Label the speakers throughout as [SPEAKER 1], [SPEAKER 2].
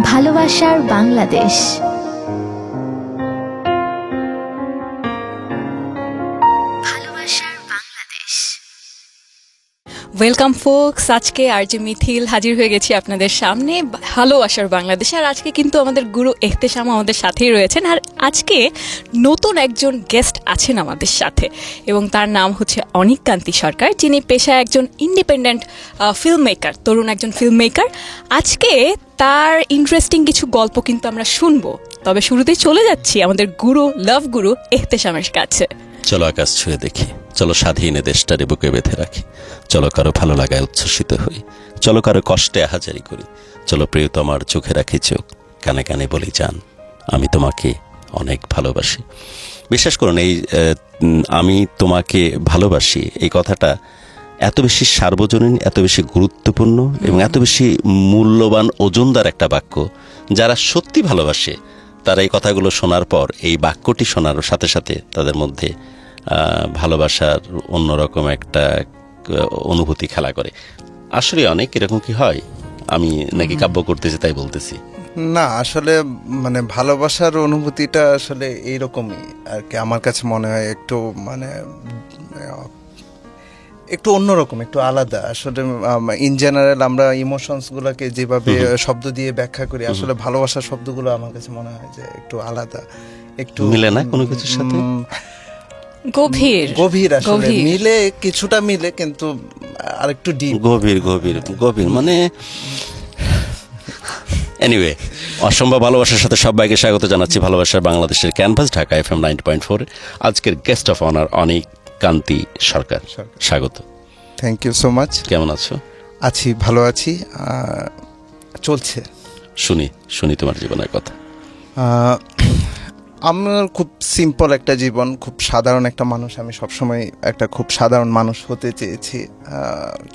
[SPEAKER 1] ভালোবাসার Bangladesh.
[SPEAKER 2] Welcome folks, আজকে RJ Mithil হাজির হয়ে গেছি আপনাদের সামনে ভালোবাসার বাংলাদেশ। আর আজকে কিন্তু আমাদের গুরু এহতেশাম আমাদের সাথেই রয়েছেন। আর আজকে নতুন একজন গেস্ট আছেন আমাদের সাথে এবং তার নাম হচ্ছে অনিক কান্তি সরকার, যিনি পেশায় একজন ইন্ডিপেন্ডেন্ট ফিল্ম মেকার, তরুণ একজন ফিল্ম মেকার। আজকে তার ইন্টারেস্টিং কিছু গল্প কিন্তু আমরা শুনবো। তবে শুরুতেই চলে যাচ্ছি আমাদের গুরু, লাভ গুরু এহতেশামের কাছে।
[SPEAKER 3] চলো আকাশ ছুঁয়ে দেখি, চলো স্বাধীন দেশটারে বুকে বেঁধে রাখি, চলো কারো ভালো লাগায় উচ্ছ্বসিত হই, চলো কারো কষ্টে আহাজারি করি, চলো প্রিয়তমার চোখে রাখি চোখ, কানে কানে বলি জান আমি তোমাকে অনেক ভালোবাসি। বিশ্বাস করুন, এই আমি তোমাকে ভালোবাসি এই কথাটা এত বেশি সার্বজনীন, এত বেশি গুরুত্বপূর্ণ এবং এত বেশি মূল্যবান, ওজনদার একটা বাক্য। যারা সত্যি ভালোবাসে তারা এই কথাগুলো শোনার পর এই বাক্যটি শোনার সাথে সাথে তাদের মধ্যে ভালোবাসার অন্যরকম একটা অনুভূতি খেলা করে। আসলে অনেক এরকম কি হয়? আমি নাকি কাব্য করতেছি তাই বলতেছি
[SPEAKER 4] না, আসলে মানে ভালোবাসার অনুভূতিটা আসলে এইরকমই আর কি। আমার কাছে মনে হয় একটু মানে একটু অন্যরকম, একটু আলাদা। আসলে ইন জেনারেল আমরা ইমোশনস গুলাকে যেভাবে শব্দ দিয়ে ব্যাখ্যা করি, আসলে ভালোবাসার শব্দগুলো আমার কাছে মনে হয় যে একটু আলাদা, একটু
[SPEAKER 3] মিলে না কোনো কিছুর সাথে,
[SPEAKER 2] গভীর
[SPEAKER 4] গভীর আসলে মিলে, কিছুটা মিলে কিন্তু আরেকটু ডিপ,
[SPEAKER 3] গভীর গভীর গভীর মানে এনিওয়ে, অসম্ভব ভালোবাসার সাথে সবাইকে স্বাগত জানাচ্ছি ভালোবাসার বাংলাদেশের ক্যানভাস, ঢাকা FM 90.4। আজকের guest of honour Anik Kanti Sarkar, স্বাগত।
[SPEAKER 4] Thank you so much.
[SPEAKER 3] কেমন আছো?
[SPEAKER 4] আছি, ভালো আছি, চলছে।
[SPEAKER 3] শুনি তোমার জীবনের কথা।
[SPEAKER 4] আমার খুব সিম্পল একটা জীবন, খুব সাধারণ একটা মানুষ। আমি সবসময় একটা খুব সাধারণ মানুষ হতে চেয়েছি।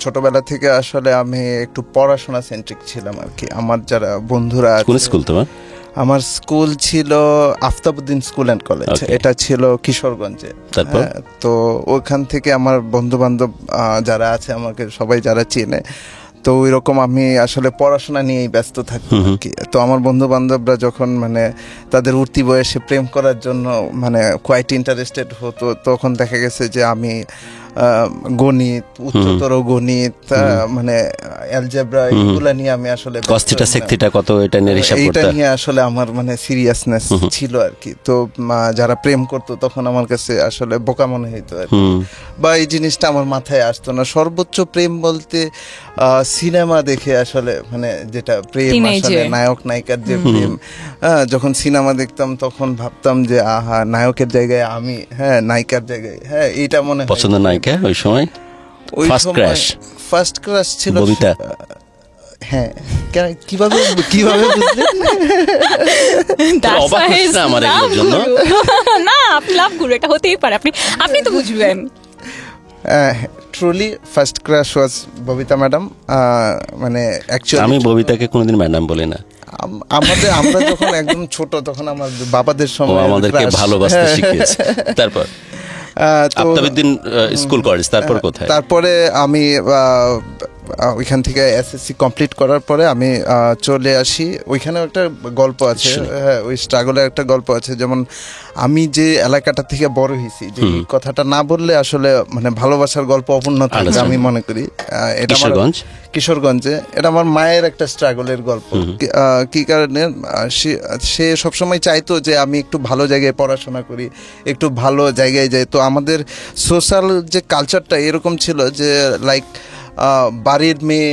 [SPEAKER 4] ছোটবেলা থেকে আসলে আমি একটু পড়াশোনা সেন্ট্রিক ছিলাম আর কি। আমার যারা বন্ধুরা,
[SPEAKER 3] কোন স্কুল তোমার?
[SPEAKER 4] আমার স্কুল ছিল আফতাবউদ্দিন স্কুল অ্যান্ড কলেজ, এটা ছিল কিশোরগঞ্জে। তো ওখান থেকে আমার বন্ধু বান্ধব যারা আছে, আমাকে সবাই যারা চেনে, তো ওই রকম আমি আসলে পড়াশোনা নিয়েই ব্যস্ত থাকতাম আর কি। তো আমার বন্ধু বান্ধবরা যখন মানে তাদের উঠতি বয়সে প্রেম করার জন্য মানে কোয়াইট ইন্টারেস্টেড হতো, তখন দেখা গেছে যে আমি গণিত, উচ্চতর গণিত, মানে অ্যালজেব্রা, এগুলা নিয়ে আমি আসলে এইটা নিয়ে আসলে আমার মানে সিরিয়াসনেস ছিল আর কি। তো যারা প্রেম করতো তখন আমার কাছে আসলে বোকা মনে হইতো আর কি, বা এই জিনিসটা আমার মাথায় আসতো না। সর্বোচ্চ প্রেম বলতে সিনেমা দেখে আসলে মানে যেটা প্রেম, আসলে নায়ক নায়িকার যে প্রেম, যখন সিনেমা দেখতাম তখন ভাবতাম যে আহা, নায়কের জায়গায় আমি, নায়িকার জায়গায়, এইটা মনে হয় পছন্দ।
[SPEAKER 3] নায়িকা ওই সময়
[SPEAKER 4] ফার্স্ট ক্রাশ ছিল ববিতা। হ্যাঁ, কিভাবে বুঝলেন?
[SPEAKER 3] আমার জন্য
[SPEAKER 2] না, আপনি লাভ গুরু, এটা হতেই পারে, আপনি তো বুঝবেন।
[SPEAKER 4] ট্রুলি ফার্স্ট ক্রাশ ওয়াজ ববিতা ম্যাডাম। মানে অ্যাকচুয়ালি
[SPEAKER 3] আমি ববিতাকে কোনোদিন ম্যাডাম বলি না।
[SPEAKER 4] আমরা যখন একদম ছোট, তখন আমার বাবাদের সময়
[SPEAKER 3] আমাদেরকে ভালোবাসতে শিখিয়েছে। তারপর আফতাবউদ্দিন স্কুল কলেজ, তারপর কোথায়?
[SPEAKER 4] তারপরে আমি ওইখান থেকে এসএসসি কমপ্লিট করার পরে আমি চলে আসি। ওইখানে একটা গল্প আছে, ওই স্ট্রাগলের একটা গল্প আছে। যেমন আমি যে এলাকাটা থেকে বড় হয়েছি, যে কথাটা না বললে আসলে মানে ভালোবাসার গল্প অপূর্ণ থাকবে আমি মনে করি। এটা কিশোরগঞ্জে, এটা আমার মায়ের একটা স্ট্রাগলের গল্প। কি কারণে সে সবসময় চাইতো যে আমি একটু ভালো জায়গায় পড়াশোনা করি, একটু ভালো জায়গায় যাই। তো আমাদের সোশ্যাল যে কালচারটা এরকম ছিল যে লাইক বাড়ির মেয়ে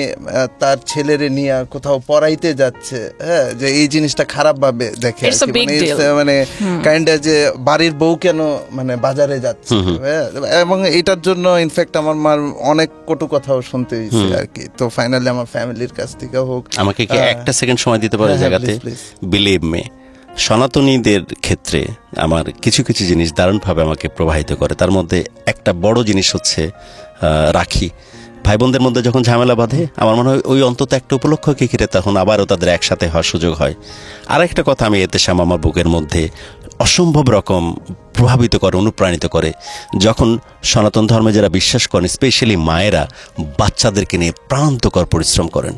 [SPEAKER 4] তার ছেলেরে নিয়ে কোথাও পড়াইতে যাচ্ছে, যে এই জিনিসটা খারাপ ভাবে দেখে, মানে কাইন্ড যে বাড়ির বউ কেন মানে বাজারে যাচ্ছে। এবং এটার জন্য ইনফ্যাক্ট আমার মার অনেক কটু কথাও শুনতে হয়েছে আর কি। তো ফাইনালি আমার ফ্যামিলির কাছ থেকে হোক।
[SPEAKER 3] আমাকে কি একটা সেকেন্ড সময় দিতে পারে জায়গাতে? বিলিভ মি, সনাতনীদের ক্ষেত্রে আমার কিছু কিছু জিনিস দারুণভাবে আমাকে প্রভাবিত করে। তার মধ্যে একটা বড় জিনিস হচ্ছে রাখি। ভাই বোনদের মধ্যে যখন ঝামেলা বাঁধে, আমার মনে হয় ওই অন্তত একটা উপলক্ষকে ঘিরে তখন আবারও তাদের একসাথে হওয়ার সুযোগ হয়। আর একটা কথা আমি এহতেশাম আমার বুকের মধ্যে অসম্ভব রকম প্রভাবিত করে, অনুপ্রাণিত করে যখন সনাতন ধর্মে যারা বিশ্বাস করেন, স্পেশালি মায়েরা বাচ্চাদেরকে নিয়ে প্রাণান্তকর পরিশ্রম করেন।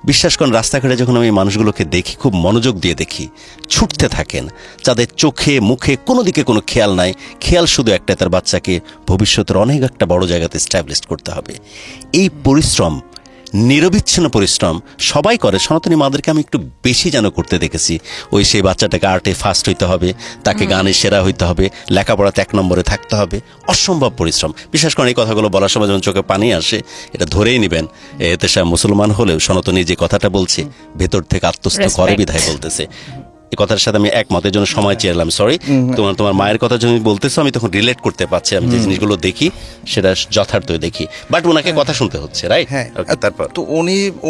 [SPEAKER 3] বিশ্বাস করেন, রাস্তাঘাটে যখন আমি মানুষগুলোকে দেখি, খুব মনোযোগ দিয়ে দেখি, ছুটতে থাকেন, যাদের চোখে মুখে কোনো দিকে কোনো খেয়াল নাই, খেয়াল শুধু একটা, তার বাচ্চাকে ভবিষ্যতের অনেক একটা বড় জায়গাতে এস্টাবলিশ করতে হবে। এই পরিশ্রম, নিরবিচ্ছিন্ন পরিশ্রম সবাই করে, সনাতনী মাদেরকে আমি একটু বেশি যেন করতে দেখেছি। ওই সেই বাচ্চাটাকে আর্টে ফার্স্ট হইতে হবে, তাকে গানে সেরা হইতে হবে, লেখাপড়াতে 1 নম্বরে থাকতে হবে, অসম্ভব পরিশ্রম। বিশেষ করে এই কথাগুলো বলার সময় যখন চোখে পানি আসে, এটা ধরেই নেবেন এতে সে মুসলমান হলেও সনাতনী যে কথাটা বলছে ভেতর থেকে আত্মস্থ করে বিধায় বলতেছে। এই কথার সাথে আমি একমত, এর জন্য সময় চেয়েলাম। সরি, তোমার মায়ের কথা যখন বলতেছো আমি তখন রিলেট করতে পারছি। আমি যে জিনিসগুলো দেখি সেটা যথার্থই দেখি, বাট ওনাকে কথা শুনতে হচ্ছে, রাইট?
[SPEAKER 4] হ্যাঁ,
[SPEAKER 3] তারপর
[SPEAKER 4] তো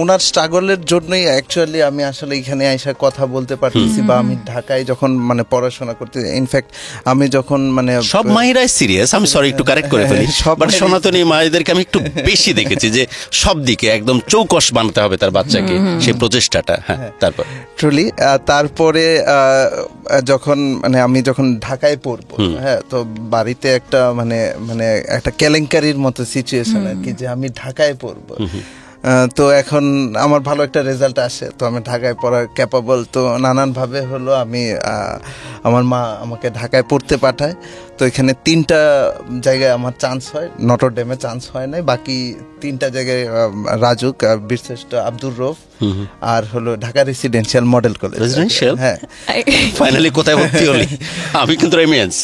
[SPEAKER 4] ওনার স্ট্রাগলের জন্যই অ্যাকচুয়ালি আমি আসলে এখানে এসে কথা বলতে পারতেছি, বা আমি ঢাকায় যখন মানে পড়াশোনা করতে, ইনফ্যাক্ট আমি যখন মানে
[SPEAKER 3] সব মায়েরাই সিরিয়াস, আমি সরি একটু কারেক্ট করে ফেলি, বাট সনাতনী মায়েদেরকে আমি একটু বেশি দেখেছি যে সব দিকে একদম চৌকস বানাতে হবে তার বাচ্চাকে, সেই প্রচেষ্টাটা। হ্যাঁ, তারপর
[SPEAKER 4] ট্রুলি তারপরে যখন মানে আমি যখন ঢাকায় পড়বো, হ্যাঁ, তো বাড়িতে একটা মানে মানে একটা কেলেঙ্কারির মতো সিচুয়েশন আর কি, যে আমি ঢাকায় পড়বো। তো এখন আমার ভালো একটা রেজাল্ট আসে, তো আমি ঢাকায় পড়ার ক্যাপাবল, তো নানানভাবে হলো আমি আমার মা আমাকে ঢাকায় পড়তে পাঠায়। তো এখানে 3টা জায়গায় আমার চান্স হয়, নটর ডেমে চান্স হয় নাই, বাকি 3টা জায়গায় রাজুক, বীরশ্রেষ্ঠ আব্দুর রউফ, আর হলো Dhaka residential model college.
[SPEAKER 3] Residential?
[SPEAKER 4] হ্যাঁ।
[SPEAKER 3] ফাইনালি কোথায় ভর্তি হলি? আমি কিন্তু রেমিয়েন্স,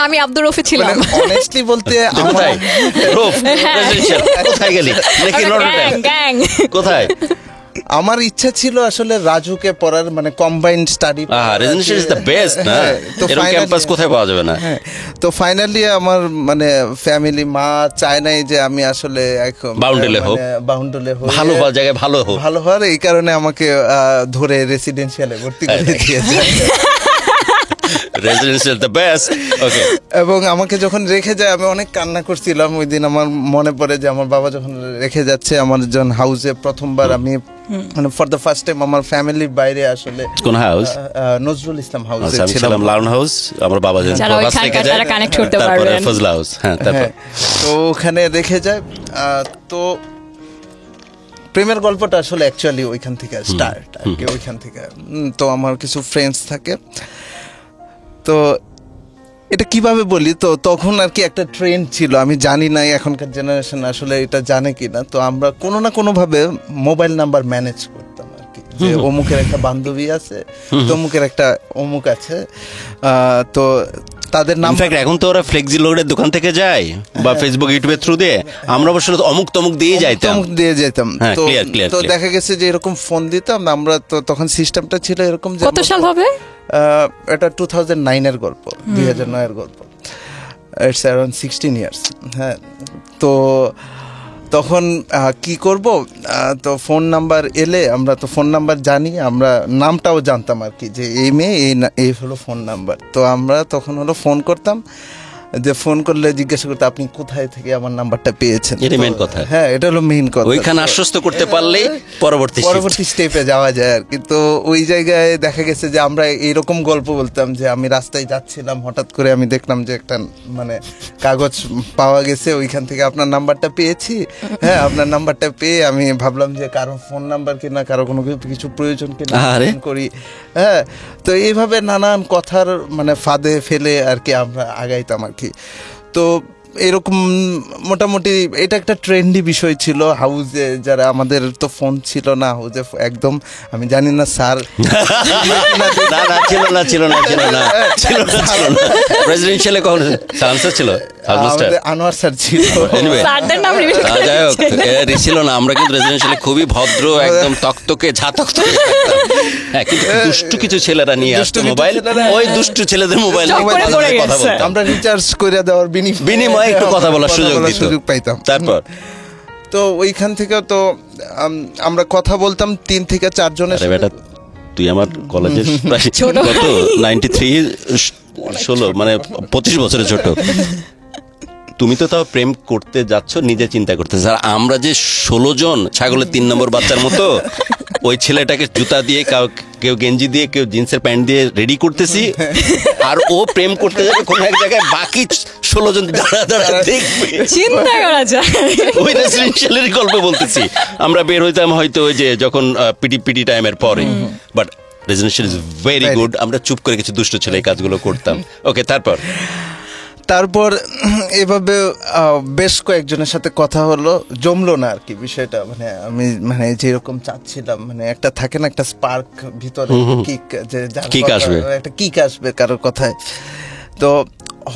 [SPEAKER 2] আমি আব্দুর রফে ছিলাম।
[SPEAKER 4] অনেস্টলি বলতে
[SPEAKER 3] কোথায় রউফ রেসিডেন্সিয়াল কোথায় গেলি? নাকি নটর ডেম?
[SPEAKER 2] গ্যাং
[SPEAKER 3] কোথায়?
[SPEAKER 4] আমার ইচ্ছা ছিল আসলে রাজুকে পড়ার, মানে combined study.
[SPEAKER 3] Residential is the best না, এরকম ক্যাম্পাস কোথায় পাওয়া যাবে না।
[SPEAKER 4] তো ফাইনালি আমার মানে ফ্যামিলি, মা চায় নাই যে আমি আসলে
[SPEAKER 3] বাউন্ডুলে হোক,
[SPEAKER 4] বাউন্ডুলে হোক,
[SPEAKER 3] ভালো জায়গায় ভালো হোক,
[SPEAKER 4] ভালো হওয়ার, এই কারণে আমাকে ধরে রেসিডেন্সিয়ালে ভর্তি করে দিয়েছে।
[SPEAKER 3] Residential the best. ওকে।
[SPEAKER 4] এবং আমাকে যখন রেখে যায় আমি অনেক কান্না করছিলাম ওই দিন। আমার মনে পড়ে যে আমার বাবা যখন রেখে যাচ্ছে, আমার যখন হাউসে প্রথমবার আমি মানে ফর দ্য ফার্স্ট টাইম আমার ফ্যামিলির বাইরে আসলে।
[SPEAKER 3] কোন হাউস?
[SPEAKER 4] নজরুল ইসলাম হাউসে
[SPEAKER 3] ছিলাম, লাউন হাউস। আমার বাবা যখন ফার্স্ট রেখে যায়,
[SPEAKER 2] তারা কানেক্ট করতে
[SPEAKER 3] তারপরে
[SPEAKER 2] পারবেন।
[SPEAKER 3] ফজলা হাউস। হ্যাঁ, তারপর
[SPEAKER 4] তো ওখানে রেখে যায়। তো প্রেমের গল্পটা আসলে অ্যাকচুয়ালি ওইখান থেকে স্টার্ট আর কি, ওইখান থেকে। তো আমার কিছু ফ্রেন্ডস থাকে, তো এটা কিভাবে বলি, তো তখন আর কি একটা ট্রেন্ড ছিল, আমি জানি না এখনকার জেনারেশন আসলে এটা জানে কিনা। তো আমরা কোনো না কোনো ভাবে মোবাইল নাম্বার ম্যানেজ করতাম আর কি, যে অমুকের একটা বান্ধবী আছে, তমুকের একটা অমুক আছে, তো তাদের নাম।
[SPEAKER 3] ইনফ্যাক্ট এখন তো ওরা ফ্লেক্সি লোডের দোকান থেকে যায়, বা ফেসবুক ইউটিউবের থ্রু দিয়ে, আমরা অবশ্য অমুক তমুক দিয়ে যেতাম। তো দেখা গেছে যে এরকম ফোন দিতাম আমরা, তো তখন সিস্টেমটা ছিল এরকম।
[SPEAKER 2] কত সাল হবে
[SPEAKER 4] এটা? 2009-এর গল্প, 2009-এর গল্প। It's around 16 years. হ্যাঁ, তো তখন কি করব, তো ফোন নাম্বার এলে আমরা তো ফোন নাম্বার জানি, আমরা নামটাও জানতাম আর কি, যে এই মেয়ে এই হলো ফোন নাম্বার। তো আমরা তখন হলো ফোন করতাম, যে ফোন করলে জিজ্ঞাসা করতে আপনি কোথায় থেকে আমার নাম্বারটা পেয়েছেন।
[SPEAKER 3] এটা মেইন কথা।
[SPEAKER 4] হ্যাঁ, এটা হলো মেইন কথা।
[SPEAKER 3] ওইখানে আশ্বস্ত করতে পারলে পরবর্তী
[SPEAKER 4] স্টেপে যাওয়া যায় আর কি। তো ওই জায়গায় দেখা গেছে যে আমরা এইরকম গল্প বলতাম, যে আমি রাস্তায় যাচ্ছিলাম, হঠাৎ করে আমি দেখলাম যে একটা মানে কাগজ পাওয়া গেছে, ওইখান থেকে আপনার নাম্বারটা পেয়েছি। হ্যাঁ, আপনার নাম্বারটা পেয়ে আমি ভাবলাম যে কারো ফোন নাম্বার কিনা, কারো কোনো কিছু প্রয়োজন কিনা করি। হ্যাঁ, তো এইভাবে নানান কথার মানে ফাঁদে ফেলে আর কি আমরা আগাইতাম আর কি। তো এরকম মোটামুটি এটা একটা ট্রেন্ডি বিষয় ছিল হাউসে। যারা আমাদের তো ফোন ছিল না হাউসে একদম, আমি জানি না স্যার
[SPEAKER 3] ছিল না প্রেসিডেন্সিয়ালে কখন স্যার ছিল?
[SPEAKER 4] আনোয়ার স্যার ছিল।
[SPEAKER 3] যাই হোক, ছিল না। আমরা কিন্তু রেসিডেন্সিয়ালে খুবই ভদ্র, একদম তকতকে ঝাতকতকে। হ্যাঁ, কিন্তু দুষ্টু কিছু ছেলেরা নিয়ে আসতো মোবাইল, ওই দুষ্টু ছেলেদের মোবাইল কথা বলতাম
[SPEAKER 4] আমরা, রিচার্জ করে দেওয়ার
[SPEAKER 3] বিনিময়ে একটু কথা বলার সুযোগ পাইতাম। তারপর
[SPEAKER 4] তো ওইখান থেকে তো আমরা কথা বলতাম 3 থেকে 4 জনের সাথে।
[SPEAKER 3] তুই আমার কলেজের কত 93 16 মানে 25 বছরের ছোট। তুমি তো তাও প্রেম করতে যাচ্ছ নিজে চিন্তা করতে, আর আমরা যে 16 জন ছাগলের 3 নম্বর বাচ্চার মতো ওই ছেলেটাকে জুতা দিয়ে কেউ গেঞ্জি দিয়ে কেউ জিন্সের প্যান্ট দিয়ে রেডি করতেছি, আর ও প্রেম করতে যাবে কোন এক জায়গায়, বাকি 16 জন দাঁড়া দেখবে।
[SPEAKER 2] চিন্তা করা যায়।
[SPEAKER 3] ওই রেসিডেন্সিয়ালের গল্প বলতেছি। আমরা বের হইতাম হয়তো ওই যে যখন পিটি টাইমের পরে, but residential is very good. আমরা চুপ করে কিছু দুষ্ট ছেলে এই কাজগুলো করতাম। ওকে, তারপর
[SPEAKER 4] এভাবে বেশ কয়েকজনের সাথে কথা হলো, জমলো না আর কি বিষয়টা। মানে আমি মানে যেরকম চাচ্ছিলাম, মানে একটা থাকে না একটা স্পার্ক ভিতরে, কিক আসবে, একটা কিক আসবে কারোর কথায়। তো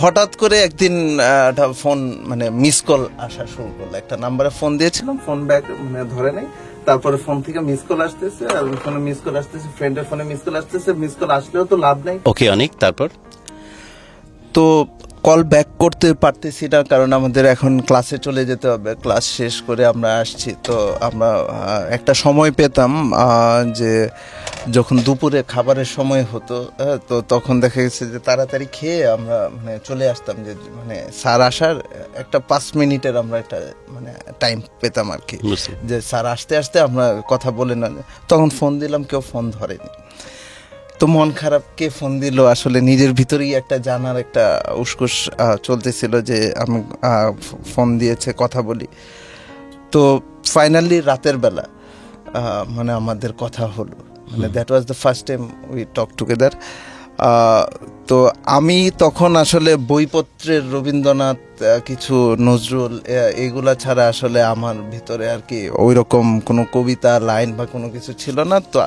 [SPEAKER 4] হঠাৎ করে একদিন একটা ফোন মানে মিস কল আসা শুরু করলো। একটা নাম্বারে ফোন দিয়েছিলাম, ফোন ব্যাক মানে ধরে নেই, তারপরে ফোন থেকে মিস কল আসতেছে, আর ফোনে মিস কল আসতেছে, ফ্রেন্ডের ফোনে মিস কল আসতেছে। মিস কল আসলেও তো লাভ নাই।
[SPEAKER 3] ওকে, অনেক তারপর
[SPEAKER 4] তো কল ব্যাক করতে পারতেছি না, কারণ আমাদের এখন ক্লাসে চলে যেতে হবে। ক্লাস শেষ করে আমরা আসছি, তো আমরা একটা সময় পেতাম যে যখন দুপুরে খাবারের সময় হতো, তো তখন দেখা গেছে যে তাড়াতাড়ি খেয়ে আমরা মানে চলে আসতাম, যে মানে স্যার আসার একটা 5 মিনিটের আমরা একটা মানে টাইম পেতাম আর কি, যে স্যার আসতে আসতে আমরা কথা বলে না। তখন ফোন দিলাম, কেউ ফোন ধরেনি। তো মন খারাপ, কে ফোন দিল আসলে নিজের ভিতরেই একটা জানার একটা উসকুস চলতেছিল যে আমি ফোন দিয়েছে, কথা বলি। তো ফাইনালি রাতের বেলা মানে আমাদের কথা হলো, মানে that was the first time we talk together. তো আমি তখন আসলে বইপত্রের রবীন্দ্রনাথ, কিছু নজরুল, এগুলা ছাড়া আসলে আমার ভিতরে আর কি ওই রকম কোনো কবিতা লাইন বা কোনো কিছু ছিল না। তো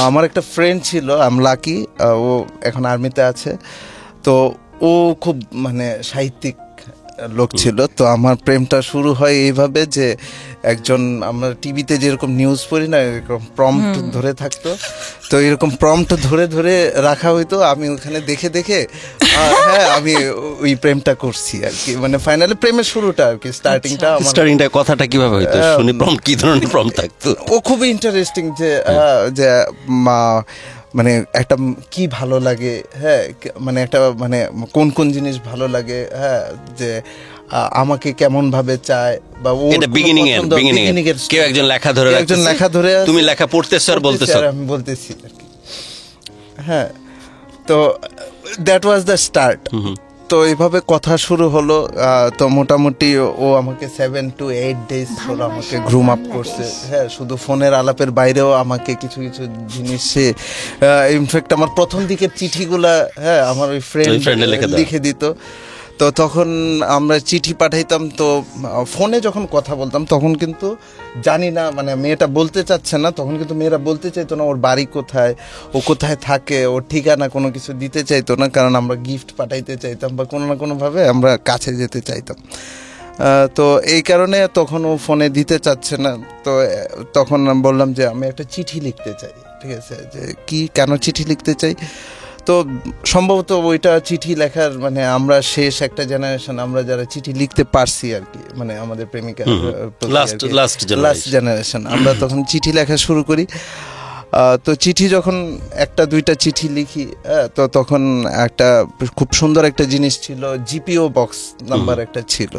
[SPEAKER 4] আমার একটা ফ্রেন্ড ছিল, আই এম লাকি, ও এখন আর্মিতে আছে। তো ও খুব মানে সাহিত্যিক লোক ছিল। তো আমার প্রেমটা শুরু হয় এইভাবে যে একজন, আমরা টিভিতে যেরকম নিউজ পড়ি না, এরকম প্রম্পট ধরে থাকতো, তো এরকম প্রম্পট ধরে ধরে রাখা হইতো। আমি ওখানে দেখে দেখে হ্যাঁ আমি ওই প্রেমটা করছি আর কি। মানে ফাইনালি প্রেমের শুরুটা আর কি, স্টার্টিংটা
[SPEAKER 3] কথাটা কিভাবে হইতো শুনি, প্রম্পট কি ধরনের প্রম্পট থাকতো?
[SPEAKER 4] ও খুবই ইন্টারেস্টিং, যে মানে একটা কি ভালো লাগে, হ্যাঁ মানে একটা মানে কোন কোন জিনিস ভালো লাগে, হ্যাঁ যে আমাকে কেমন ভাবে চায়, বা
[SPEAKER 3] এটা বিগিনিং এর কেউ একজন লেখা ধরে তুমি লেখা পড়তেছ আর বলতেছ,
[SPEAKER 4] আমি বলতেছি আর কি। হ্যাঁ, তো দ্যাট ওয়াজ দ্য স্টার্ট। তো এইভাবে কথা শুরু হলো। তো মোটামুটি ও আমাকে 7 to 8 days হলো আমাকে গ্রুম আপ করছে। হ্যাঁ, শুধু ফোনের আলাপের বাইরেও আমাকে কিছু কিছু জিনিস সে, ইনফ্যাক্ট আমার প্রথম দিকের চিঠিগুলা, হ্যাঁ আমার ওই ফ্রেন্ড লিখে দিত। তো তখন আমরা চিঠি পাঠাইতাম। তো ফোনে যখন কথা বলতাম তখন কিন্তু জানি না, মানে মেয়েটা বলতে চাচ্ছে না, তখন কিন্তু মেয়েরা বলতে চাইতো না ওর বাড়ি কোথায়, ও কোথায় থাকে, ওর ঠিকানা কোনো কিছু দিতে চাইতো না, কারণ আমরা গিফট পাঠাইতে চাইতাম বা কোনো না কোনোভাবে আমরা কাছে যেতে চাইতাম। তো এই কারণে তখন ও ফোনে দিতে চাচ্ছে না। তো তখন বললাম যে আমি একটা চিঠি লিখতে চাই। ঠিক আছে, যে কি কেন চিঠি লিখতে চাই? তো সম্ভবত ওইটা চিঠি লেখার মানে আমরা শেষ একটা জেনারেশন, আমরা যারা চিঠি লিখতে পারছি আর কি, মানে আমাদের প্রেমিকা লাস্ট জেনারেশন, আমরা তখন চিঠি লেখা শুরু করি। তো চিঠি যখন 1-2টা চিঠি লিখি, তো তখন একটা খুব সুন্দর একটা জিনিস ছিল, জিপিও বক্স নাম্বার একটা ছিল,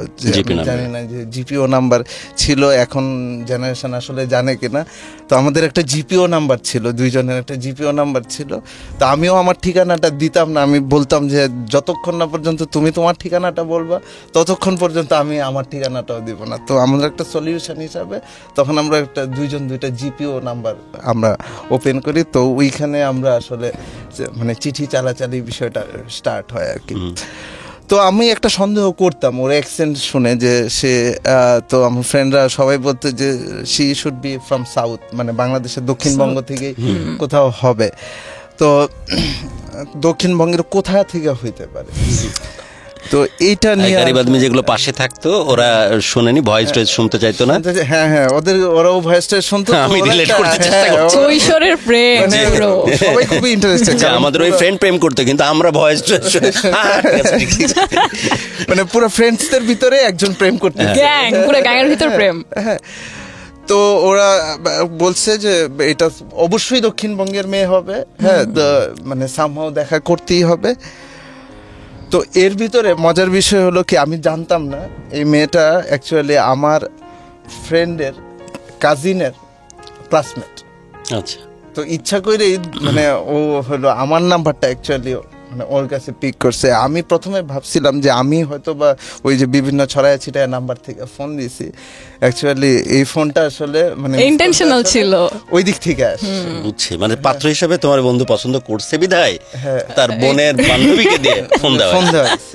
[SPEAKER 4] জানি না যে জিপিও নাম্বার ছিল, এখন জেনারেশন আসলে জানে কিনা। তো আমাদের একটা জিপিও নাম্বার ছিল, 2 জনের একটা জিপিও নাম্বার ছিল। তো আমিও আমার ঠিকানাটা দিতাম না, আমি বলতাম যে যতক্ষণ না পর্যন্ত তুমি তোমার ঠিকানাটা বলবা ততক্ষণ পর্যন্ত আমি আমার ঠিকানাটাও দিব না। তো আমাদের একটা সলিউশন হিসাবে তখন আমরা একটা 2 জন 2টা জিপিও নাম্বার আমরা ওপেন করি। তো ওইখানে আমরা আসলে মানে চিঠি চালাচালি বিষয়টা স্টার্ট হয় আর কি। তো আমি একটা সন্দেহ করতাম ওর অ্যাকসেন্ট শুনে, যে সে, তো আমার ফ্রেন্ডরা সবাই বলতো যে she should be from south, মানে বাংলাদেশের দক্ষিণবঙ্গ থেকে কোথাও হবে। তো দক্ষিণবঙ্গের কোথা থেকে হইতে পারে? তো এইটা নিয়ে
[SPEAKER 3] যেগুলো পাশে থাকতো ওরা শুনেনি, ভয়েস টয়েস শুনতে চাইতো না।
[SPEAKER 4] হ্যাঁ হ্যাঁ, ওরাও ভয়েস টয়েস শুনতো।
[SPEAKER 3] আমি রিলেট করতে চেষ্টা করছি,
[SPEAKER 2] কৈশোরের প্রেম,
[SPEAKER 4] সবাই খুবই ইন্টারেস্টেড।
[SPEAKER 3] আমাদের ওই ফ্রেন্ড প্রেম করতো, কিন্তু আমরা ভয়েস টয়েস
[SPEAKER 4] মানে পুরো ফ্রেন্ডসদের ভিতরে একজন প্রেম করতে,
[SPEAKER 2] গ্যাং, পুরো গ্যাংয়ের ভিতর প্রেম।
[SPEAKER 4] হ্যাঁ, তো ওরা বলছে যে এটা অবশ্যই দক্ষিণবঙ্গের মেয়ে হবে, হ্যাঁ মানে সামহাও দেখা করতেই হবে। তো এর ভিতরে মজার বিষয় হলো কি, আমি জানতাম না এই মেয়েটা অ্যাকচুয়ালি আমার ফ্রেন্ডের কাজিনের ক্লাসমেট।
[SPEAKER 3] আচ্ছা,
[SPEAKER 4] তো ইচ্ছা করে মানে ও হলো আমার নাম্বারটা অ্যাকচুয়ালি মানে ওর কাছে পিক করছে। আমি প্রথমে ভাবছিলাম যে আমি হয়তো বা ওই যে বিভিন্ন ছড়ায় ছিটায় নাম্বার থেকে ফোন দিয়েছি, অ্যাকচুয়ালি এই ফোনটা আসলে মানে
[SPEAKER 2] ইন্টেনশনাল ছিল,
[SPEAKER 4] ওই দিক থেকে আসছে।
[SPEAKER 3] বুঝছি, মানে পাত্র হিসেবে তোমার বন্ধু পছন্দ করছে বিধায় তার বোনের বান্ধবীকে দিয়ে ফোন দেওয়া
[SPEAKER 4] হয়েছে।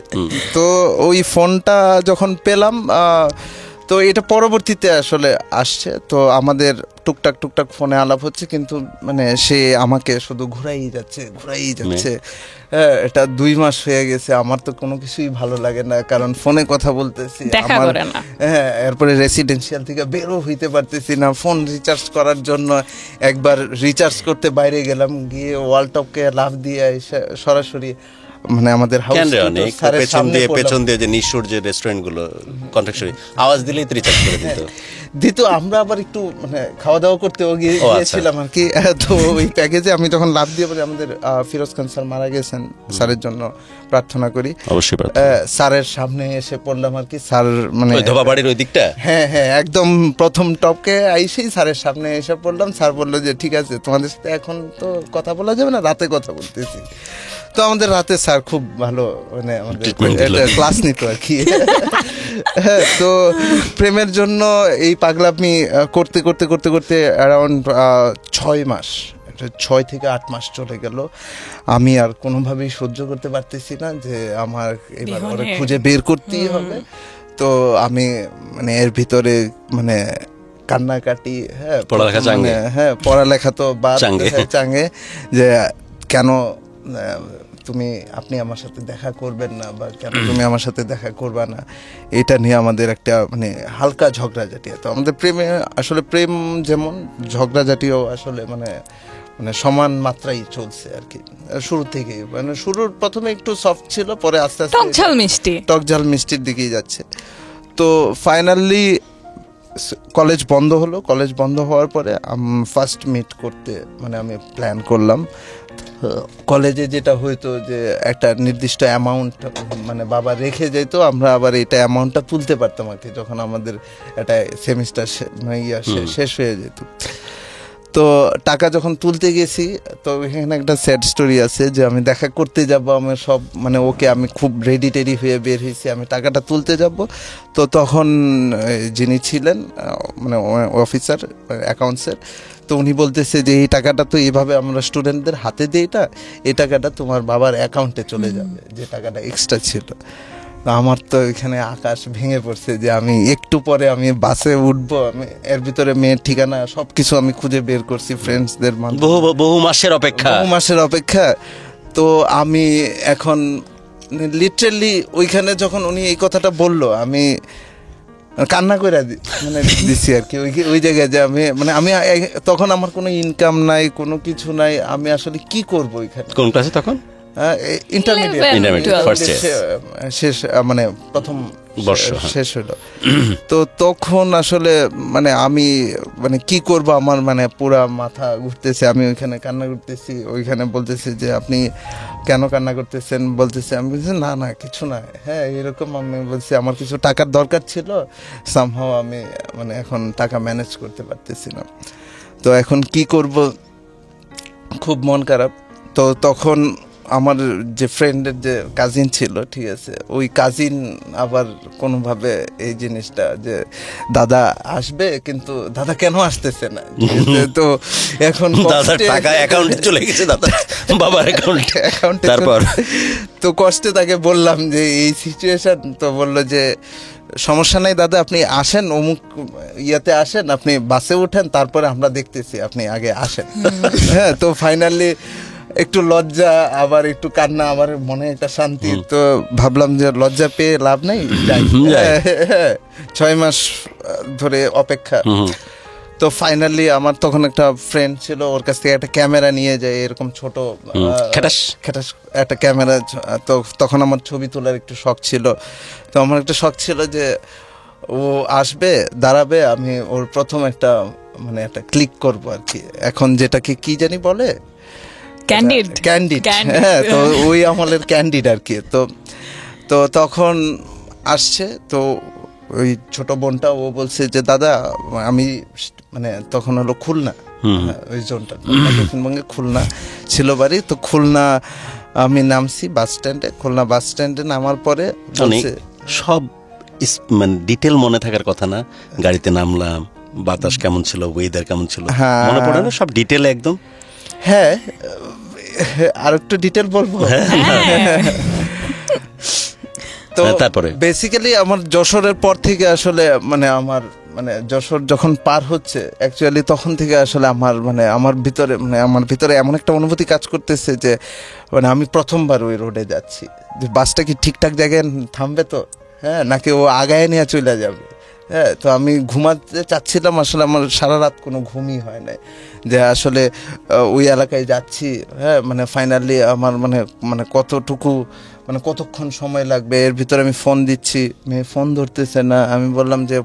[SPEAKER 4] তো ওই ফোনটা যখন পেলাম, তো এটা পরবর্তীতে আসলে আসছে। তো আমাদের টুকটাক ফোনে আলাপ হচ্ছে, কিন্তু মানে সে আমাকে শুধু ঘুরাই যাচ্ছে। হ্যাঁ, এটা 2 মাস হয়ে গেছে, আমার তো কোনো কিছুই ভালো লাগে না, কারণ ফোনে কথা বলতেছি আমার, হ্যাঁ, এরপরে রেসিডেন্সিয়াল থেকে বেরো হইতে পারতেছি না। ফোন রিচার্জ করার জন্য একবার রিচার্জ করতে বাইরে গেলাম, গিয়ে ওয়ালটপকে লাফ দিয়ে সরাসরি মানে আমাদের
[SPEAKER 3] পেছন দিয়ে যে নিশুর যে রেস্টুরেন্ট গুলো কন্ট্রাক্টরি আওয়াজ দিলেই রিচার্জ করে
[SPEAKER 4] দিত। আমরা আবার একটু মানে খাওয়া দাওয়া করতে গিয়েছিলাম আর কি। তো ওই প্যাকেজে আমি যখন লাভ দিয়ে বলি, আমাদের ফিরোজ খান স্যার মারা গেছেন, স্যারের জন্য প্রার্থনা করি।
[SPEAKER 3] অবশ্যই
[SPEAKER 4] স্যারের সামনে এসে পড়লাম আর কি। স্যার মানে
[SPEAKER 3] ধোবাবাড়ির ওই দিকটা,
[SPEAKER 4] হ্যাঁ, একদম প্রথম টপকে আইসেই স্যারের সামনে এসে পড়লাম। স্যার বললো যে ঠিক আছে, তোমাদের সাথে এখন তো কথা বলা যাবে না, রাতে কথা বলতেছি। তো আমাদের রাতে স্যার খুব ভালো মানে আমাদের ক্লাস নিত আর কি। তো প্রেমের জন্য এই পাগলামি করতে করতে করতে করতে অ্যারাউন্ড 6 থেকে 8 মাস চলে গেল। আমি আর কোনোভাবেই সহ্য করতে পারতেছি না যে আমার এবার ওরা খুঁজে বের করতেই হবে। তো আমি মানে এর ভিতরে মানে কান্নাকাটি, পড়ালেখা তো বাদ চাঙ্গে, যে কেন আপনি আমার সাথে দেখা করবেন না, বা কেন তুমি আমার সাথে দেখা করবা না, এটা নিয়ে আমাদের একটা মানে হালকা ঝগড়াঝাটি। তো আমাদের প্রেমে আসলে প্রেম যেমন ঝগড়াঝাটিও আসলে মানে সমান মাত্রায় চলছে আর কি শুরু থেকে। মানে শুরুর প্রথমে একটু সফট ছিল, পরে আস্তে আস্তে টক ঝাল মিষ্টির দিকেই যাচ্ছে। তো ফাইনালি কলেজ বন্ধ হলো। কলেজ বন্ধ হওয়ার পরে ফার্স্ট মিট করতে মানে আমি প্ল্যান করলাম। কলেজে যেটা হইতো যে একটা নির্দিষ্ট অ্যামাউন্ট মানে বাবা রেখে যেত, আমরা আবার এটা অ্যামাউন্টটা তুলতে পারতাম আর কি, যখন আমাদের একটা সেমিস্টার শেষ হয়ে যেত। তো টাকা যখন তুলতে গেছি, তো এখানে একটা স্যাড স্টোরি আছে যে আমি দেখা করতে যাব, আমি সব মানে ওকে আমি খুব রেডি হয়ে বের হয়েছি, আমি টাকাটা তুলতে যাব। তো তখন যিনি ছিলেন মানে অফিসার অ্যাকাউন্টসের, তো উনি বলতেছে যে এই টাকাটা তো এইভাবে আমরা স্টুডেন্টদের হাতে দিই, এই টাকাটা তোমার বাবার অ্যাকাউন্টে চলে যাবে, যে টাকাটা এক্সট্রা ছিল। আমার তো এখানে আকাশ ভেঙে পড়ছে যে আমি একটু পরে আমি বাসে উঠবো, আমি এর ভিতরে মেয়ের ঠিকানা সবকিছু আমি খুঁজে বের করছি, ফ্রেন্ডসদের
[SPEAKER 3] বহু মাসের
[SPEAKER 4] অপেক্ষা। তো আমি এখন লিটারালি ওইখানে যখন উনি এই কথাটা বললো, আমি কান্না করে মানে দিছি আর কি ওই জায়গায়, যে আমি তখন আমার কোনো ইনকাম নাই, কোনো কিছু নাই, আমি আসলে কি করবো ওইখানে।
[SPEAKER 3] কোন ক্লাসে তখন?
[SPEAKER 4] ইন্টারমিডিয়েট শেষ মানে প্রথম বর্ষ শেষ হলো। তো তখন আসলে মানে আমি মানে কি করব, আমার মানে পুরা মাথা ঘুরতেছে। আমি ওইখানে কান্না করতেছি, ওইখানে বলতেছে যে আপনি কেন কান্না করতেছেন, বলতেছে আমি বলছি না কিছু না, হ্যাঁ এরকম। আমি বলছি আমার কিছু টাকার দরকার ছিল, সামহাও আমি মানে এখন টাকা ম্যানেজ করতে পারতেছি না, তো এখন কি করব, খুব মন খারাপ। তো তখন আমার যে ফ্রেন্ডের যে কাজিন ছিল, ঠিক আছে, ওই কাজিন আবার কোনোভাবে এই জিনিসটা যে দাদা আসবে, কিন্তু দাদা কেন আসতেছে না, তো এখন
[SPEAKER 3] টাকা অ্যাকাউন্টে চলে গেছে, দাদা বাবার অ্যাকাউন্টে। তারপর
[SPEAKER 4] তো কষ্টে তাকে বললাম যে এই সিচুয়েশন, তো বললো যে সমস্যা নাই দাদা, আপনি আসেন অমুক ইয়াতে আসেন, আপনি বাসে উঠেন, তারপরে আমরা দেখতেছি, আপনি আগে আসেন। হ্যাঁ, তো ফাইনালি একটু লজ্জা আবার একটু কান্না, আমার মনে একটা শান্তি। তো ভাবলাম যে লজ্জা পেয়ে লাভ নেই, 6 মাস ধরে অপেক্ষা। তো ফাইনালি আমার তখন একটা ফ্রেন্ড ছিল, ওর কাছ থেকে একটা ক্যামেরা নিয়ে যায়, এরকম ছোট খেটাস একটা ক্যামেরা। তো তখন আমার ছবি তোলার একটু শখ ছিল, তো আমার একটা শখ ছিল যে ও আসবে, দাঁড়াবে, আমি ওর প্রথম একটা মানে একটা ক্লিক করবো আর কি। এখন যেটাকে কি জানি বলে, ক্যান্ডিড, হ্যাঁ, তো ওই আমলের ক্যান্ডিড আর কি। তো তখন আসছে, তো ওই ছোট বোনটা ও বলছে যে দাদা আমি মানে তখন হলো খুলনা, ওই জোনটা দক্ষিণবঙ্গে খুলনা ছিল বাড়ি। তো খুলনা আমি নামছি বাস স্ট্যান্ডে, খুলনা বাস স্ট্যান্ডে নামার পরে বলছে
[SPEAKER 3] সব মানে ডিটেল মনে থাকার কথা না, গাড়িতে নামলাম, বাতাস কেমন ছিল, ওয়েদার কেমন ছিল, মনে পড়ে না সব ডিটেলে একদম?
[SPEAKER 4] হ্যাঁ, আর একটু ডিটেল বলবো। তো
[SPEAKER 3] তারপরে
[SPEAKER 4] বেসিক্যালি আমার যশোরের পর থেকে আসলে মানে আমার মানে যশোর যখন পার হচ্ছে অ্যাকচুয়ালি তখন থেকে আসলে আমার ভিতরে এমন একটা অনুভূতি কাজ করতেছে যে মানে আমি প্রথমবার ওই রোডে যাচ্ছি, বাসটা কি ঠিকঠাক জায়গায় থামবে তো, হ্যাঁ, নাকি ও আগায় নিয়ে চলে যাবে। হ্যাঁ, তো আমি ঘুমাতে চাচ্ছিলাম, আসলে আমার সারা রাত কোনো ঘুমই হয় নাই, যে আসলে ওই এলাকায় যাচ্ছি। হ্যাঁ, মানে ফাইনালি আমার মানে কতটুকু মানে কতক্ষণ সময় লাগবে, এর ভিতরে আমি ফোন দিচ্ছি, মেয়ে ফোন ধরতেছে না। আমি বললাম যে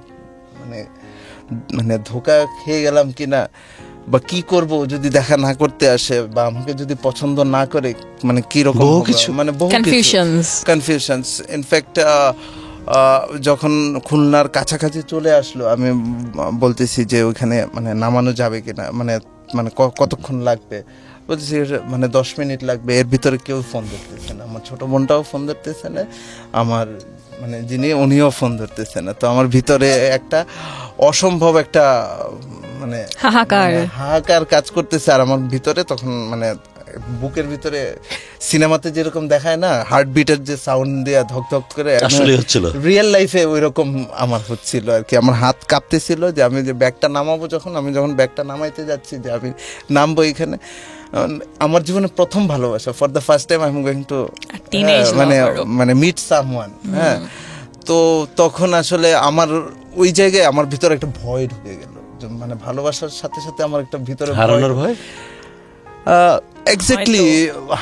[SPEAKER 4] মানে ধোকা খেয়ে গেলাম কিনা, বা কি করব যদি দেখা না করতে আসে, বা আমাকে যদি পছন্দ না করে, মানে কি রকম কিছু মানে বহু কনফিউশনস। ইনফ্যাক্ট যখন খুলনার কাছাকাছি চলে আসলো আমি বলতেছি যে ওইখানে মানে নামানো যাবে কিনা, মানে কতক্ষণ লাগবে, বলতেছি মানে 10 মিনিট লাগবে। এর ভিতরে কেউ ফোন ধরতেছে না, আমার ছোট বোনটাও ফোন ধরতেছে না, আমার মানে উনিও ফোন ধরতেছে না। তো আমার ভিতরে একটা অসম্ভব একটা মানে হাহাকার কাজ করতেছে। আর আমার ভিতরে তখন মানে বুকের ভিতরে সিনেমাতে যেরকম দেখায় না, হার্টবিটের যে সাউন্ড দেয়া ধক ধক করে,
[SPEAKER 3] আসলে হচ্ছিল
[SPEAKER 4] রিয়েল লাইফে ওই রকম আমার হচ্ছিল আর কি। আমার হাত কাঁপতেছিল যে আমি যে ব্যাগটা নামাবো, যখন ব্যাগটা নামাইতে যাচ্ছি যে আমি নামবো এখানে, আমার জীবনে প্রথম ভালোবাসা, for the first time I am going to মানে মিট সামওয়ান। হ্যাঁ, তো তখন আসলে আমার ওই জায়গায় আমার ভিতরে একটা ভয় ঢুকে গেল, মানে ভালোবাসার সাথে সাথে আমার একটা ভিতরে
[SPEAKER 3] হারানোর ভয়,
[SPEAKER 4] এক্স্যাক্টলি